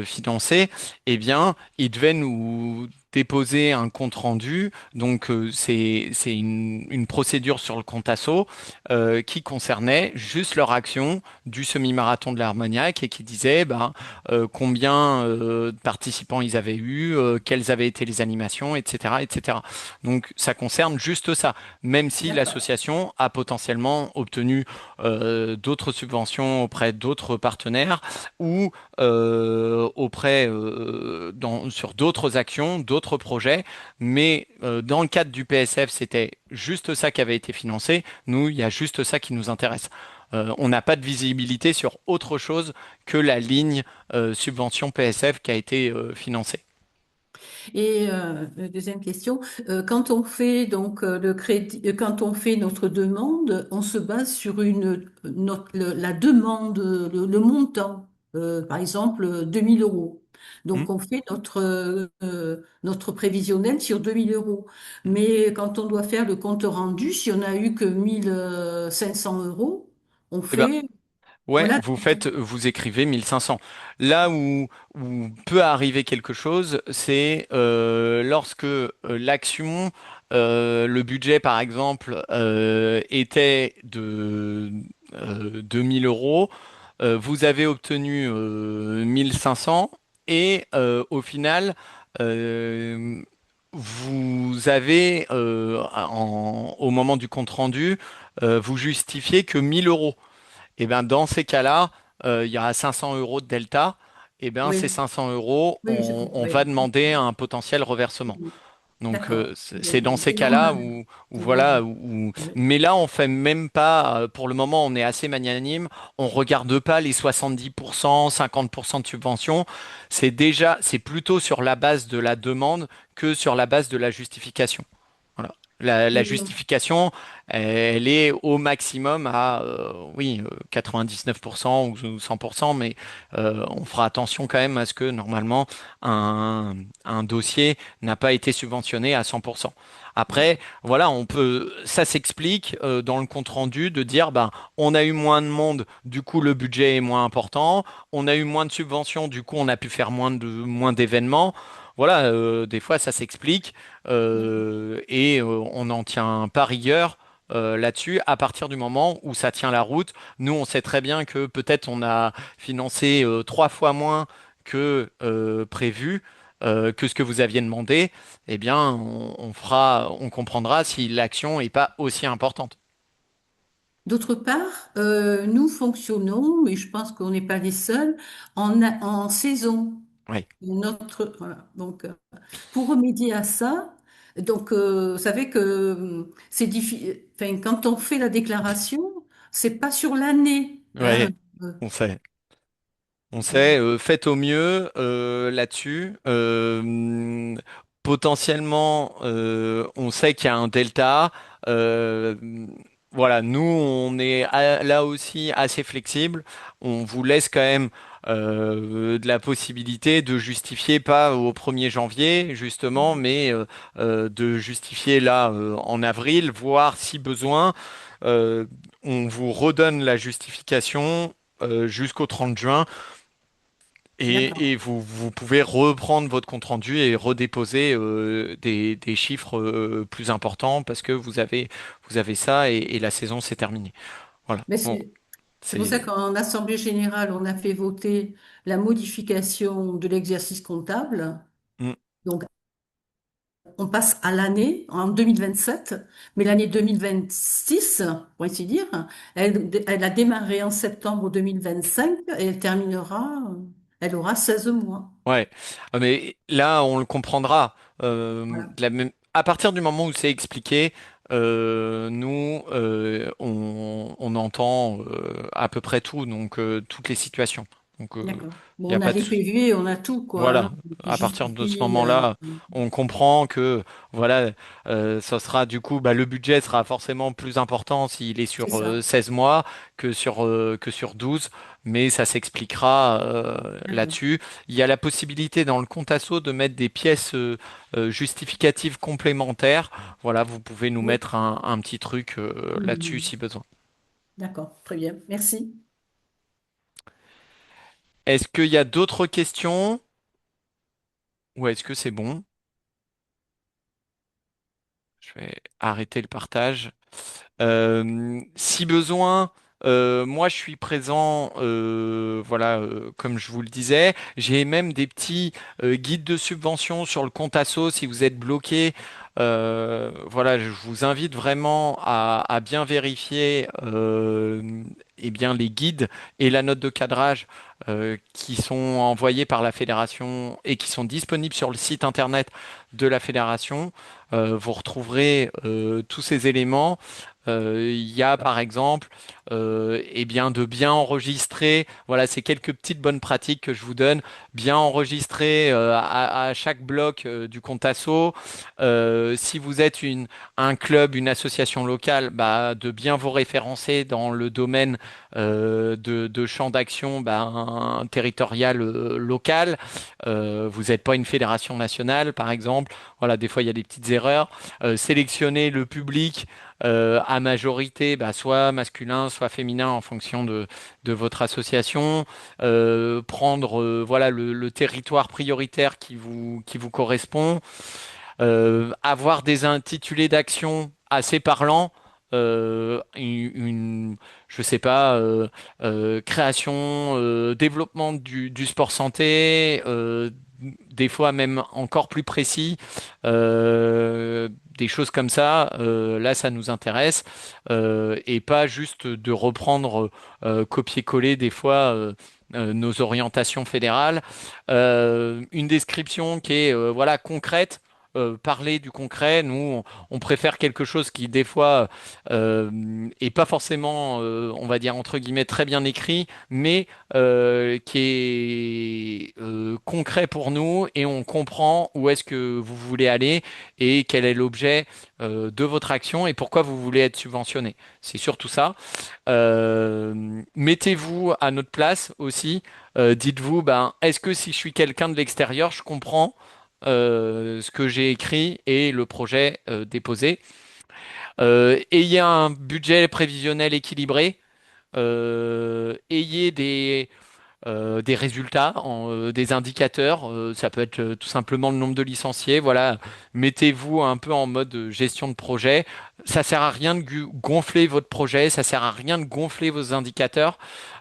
financés. Eh bien, ils devaient nous déposer un compte rendu. Donc, c'est une procédure sur le compte Asso qui concernait juste leur action du semi-marathon de l'Armagnac et qui disait ben, combien de participants ils avaient eu, quelles avaient été les animations, etc., etc. Donc ça concerne juste ça, même si d'accord. l'association a potentiellement obtenu d'autres subventions auprès d'autres partenaires ou sur d'autres actions, d'autres projets, mais dans le cadre du PSF, c'était juste ça qui avait été financé. Nous, il y a juste ça qui nous intéresse. On n'a pas de visibilité sur autre chose que la ligne subvention PSF qui a été financée. Et deuxième question, quand on fait donc le crédit, quand on fait notre demande, on se base sur la demande, le montant, par exemple 2000 euros. Hmm. Donc on fait notre prévisionnel sur 2000 euros. Mais quand on doit faire le compte rendu, si on a eu que 1500 euros, on Eh ben, fait ouais, voilà. vous écrivez 1500. Là où peut arriver quelque chose, c'est lorsque l'action, le budget par exemple, était de 2000 euros, vous avez obtenu 1500 et au final, euh, vous avez, au moment du compte rendu, vous justifiez que 1000 euros. Et ben dans ces cas-là, il y a 500 euros de delta. Et ben ces Oui, 500 euros, oui, on va oui. demander un potentiel reversement. Oui. Donc D'accord. c'est dans ces C'est cas-là normal. où C'est voilà normal. Oui. mais là on fait même pas pour le moment on est assez magnanime, on regarde pas les 70%, 50% de subvention, c'est plutôt sur la base de la demande que sur la base de la justification. Voilà. La Et, justification, elle est au maximum à oui 99% ou 100%, mais on fera attention quand même à ce que normalement un dossier n'a pas été subventionné à 100%. Après, d'accord. voilà, ça s'explique dans le compte rendu de dire, ben, on a eu moins de monde, du coup le budget est moins important, on a eu moins de subventions, du coup on a pu faire moins d'événements. Voilà, des fois ça s'explique et on n'en tient pas rigueur là-dessus à partir du moment où ça tient la route. Nous, on sait très bien que peut-être on a financé 3 fois moins que prévu, que ce que vous aviez demandé. Eh bien, on comprendra si l'action n'est pas aussi importante. D'autre part, nous fonctionnons, mais je pense qu'on n'est pas les seuls, en saison. Oui, Voilà. Donc, pour remédier à ça, donc, vous savez que c'est difficile. Enfin, quand on fait la déclaration, c'est pas sur l'année, hein. ouais, on sait. On Euh, sait, faites au mieux là-dessus. Potentiellement, on sait qu'il y a un delta. Euh, voilà, nous, on est là aussi assez flexible. On vous laisse quand même de la possibilité de justifier pas au 1er janvier, justement, mais de justifier là en avril, voire si besoin, euh, on vous redonne la justification jusqu'au 30 juin d'accord. et vous pouvez reprendre votre compte rendu et redéposer des chiffres plus importants parce que vous avez ça et la saison s'est terminée. Voilà. Mais Bon, c'est pour ça c'est. qu'en Assemblée générale, on a fait voter la modification de l'exercice comptable. Mm. Donc, on passe à l'année en 2027, mais l'année 2026, pour ainsi dire, elle a démarré en septembre 2025 et elle terminera, elle aura 16 mois. Ouais. Mais là, on le comprendra. Voilà. À partir du moment où c'est expliqué, nous, on entend à peu près tout, donc toutes les situations. Donc, D'accord. il n'y Bon, a on a pas de les souci. PV, on a tout, quoi, hein, Voilà, qui à partir de ce justifie. moment-là, on comprend que voilà, ça sera du coup, bah, le budget sera forcément plus important s'il est C'est sur ça. 16 mois que sur 12, mais ça s'expliquera D'accord. là-dessus. Il y a la possibilité dans le compte asso de mettre des pièces justificatives complémentaires. Voilà, vous pouvez nous Oui. mettre un petit truc là-dessus Mhm. si besoin. D'accord. Très bien. Merci. Est-ce qu'il y a d'autres questions ou est-ce que c'est bon? Je vais arrêter le partage. Si besoin, moi je suis présent, voilà, comme je vous le disais. J'ai même des petits guides de subvention sur le compte Asso si vous êtes bloqué. Voilà, je vous invite vraiment à bien vérifier eh bien, les guides et la note de cadrage qui sont envoyés par la fédération et qui sont disponibles sur le site internet de la fédération. Vous retrouverez tous ces éléments. Il y a par exemple eh bien, de bien enregistrer, voilà, c'est quelques petites bonnes pratiques que je vous donne, bien enregistrer à chaque bloc du compte asso. Si vous êtes un club, une association locale, bah, de bien vous référencer dans le domaine de champ d'action bah, un territorial local. Vous n'êtes pas une fédération nationale, par exemple. Voilà, des fois il y a des petites erreurs. Sélectionner le public à majorité, bah, soit masculin, soit féminin en fonction de votre association. Prendre voilà le territoire prioritaire qui vous correspond. Avoir des intitulés d'action assez parlants. Je sais pas, création, développement du sport santé, des fois même encore plus précis, des choses comme ça. Là, ça nous intéresse et pas juste de reprendre, copier-coller des fois. Nos orientations fédérales, une description qui est voilà concrète, parler du concret. Nous, on préfère quelque chose qui, des fois, est pas forcément, on va dire, entre guillemets, très bien écrit, mais qui est concret pour nous et on comprend où est-ce que vous voulez aller et quel est l'objet de votre action et pourquoi vous voulez être subventionné. C'est surtout ça. Mettez-vous à notre place aussi. Dites-vous, ben, est-ce que si je suis quelqu'un de l'extérieur, je comprends ce que j'ai écrit et le projet déposé. Ayez un budget prévisionnel équilibré. Ayez des résultats, des indicateurs. Ça peut être tout simplement le nombre de licenciés. Voilà, mettez-vous un peu en mode gestion de projet. Ça sert à rien de gonfler votre projet, ça sert à rien de gonfler vos indicateurs.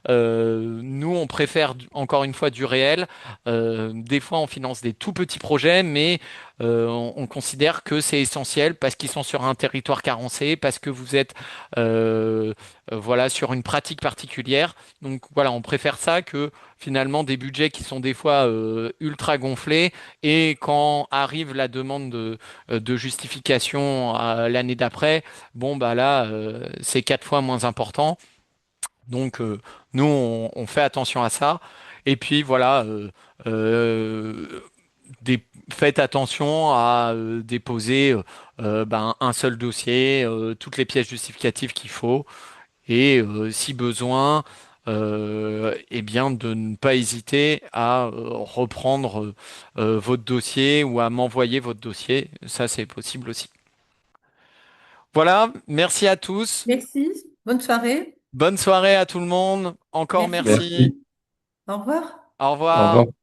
Nous, on préfère encore une fois du réel. Des fois, on finance des tout petits projets, mais on considère que c'est essentiel parce qu'ils sont sur un territoire carencé, parce que vous êtes voilà sur une pratique particulière. Donc voilà, on préfère ça que finalement des budgets qui sont des fois ultra gonflés et quand arrive la demande de justification à l'année d'après, bon bah là c'est 4 fois moins important. Donc nous on fait attention à ça. Et puis voilà, euh, faites attention à déposer ben, un seul dossier, toutes les pièces justificatives qu'il faut et si besoin, eh bien de ne pas hésiter à reprendre votre dossier ou à m'envoyer votre dossier. Ça, c'est possible aussi. Voilà, merci à tous. Merci. Bonne soirée. Bonne soirée à tout le monde. Encore Merci merci. beaucoup. Au revoir. Au Au revoir. revoir.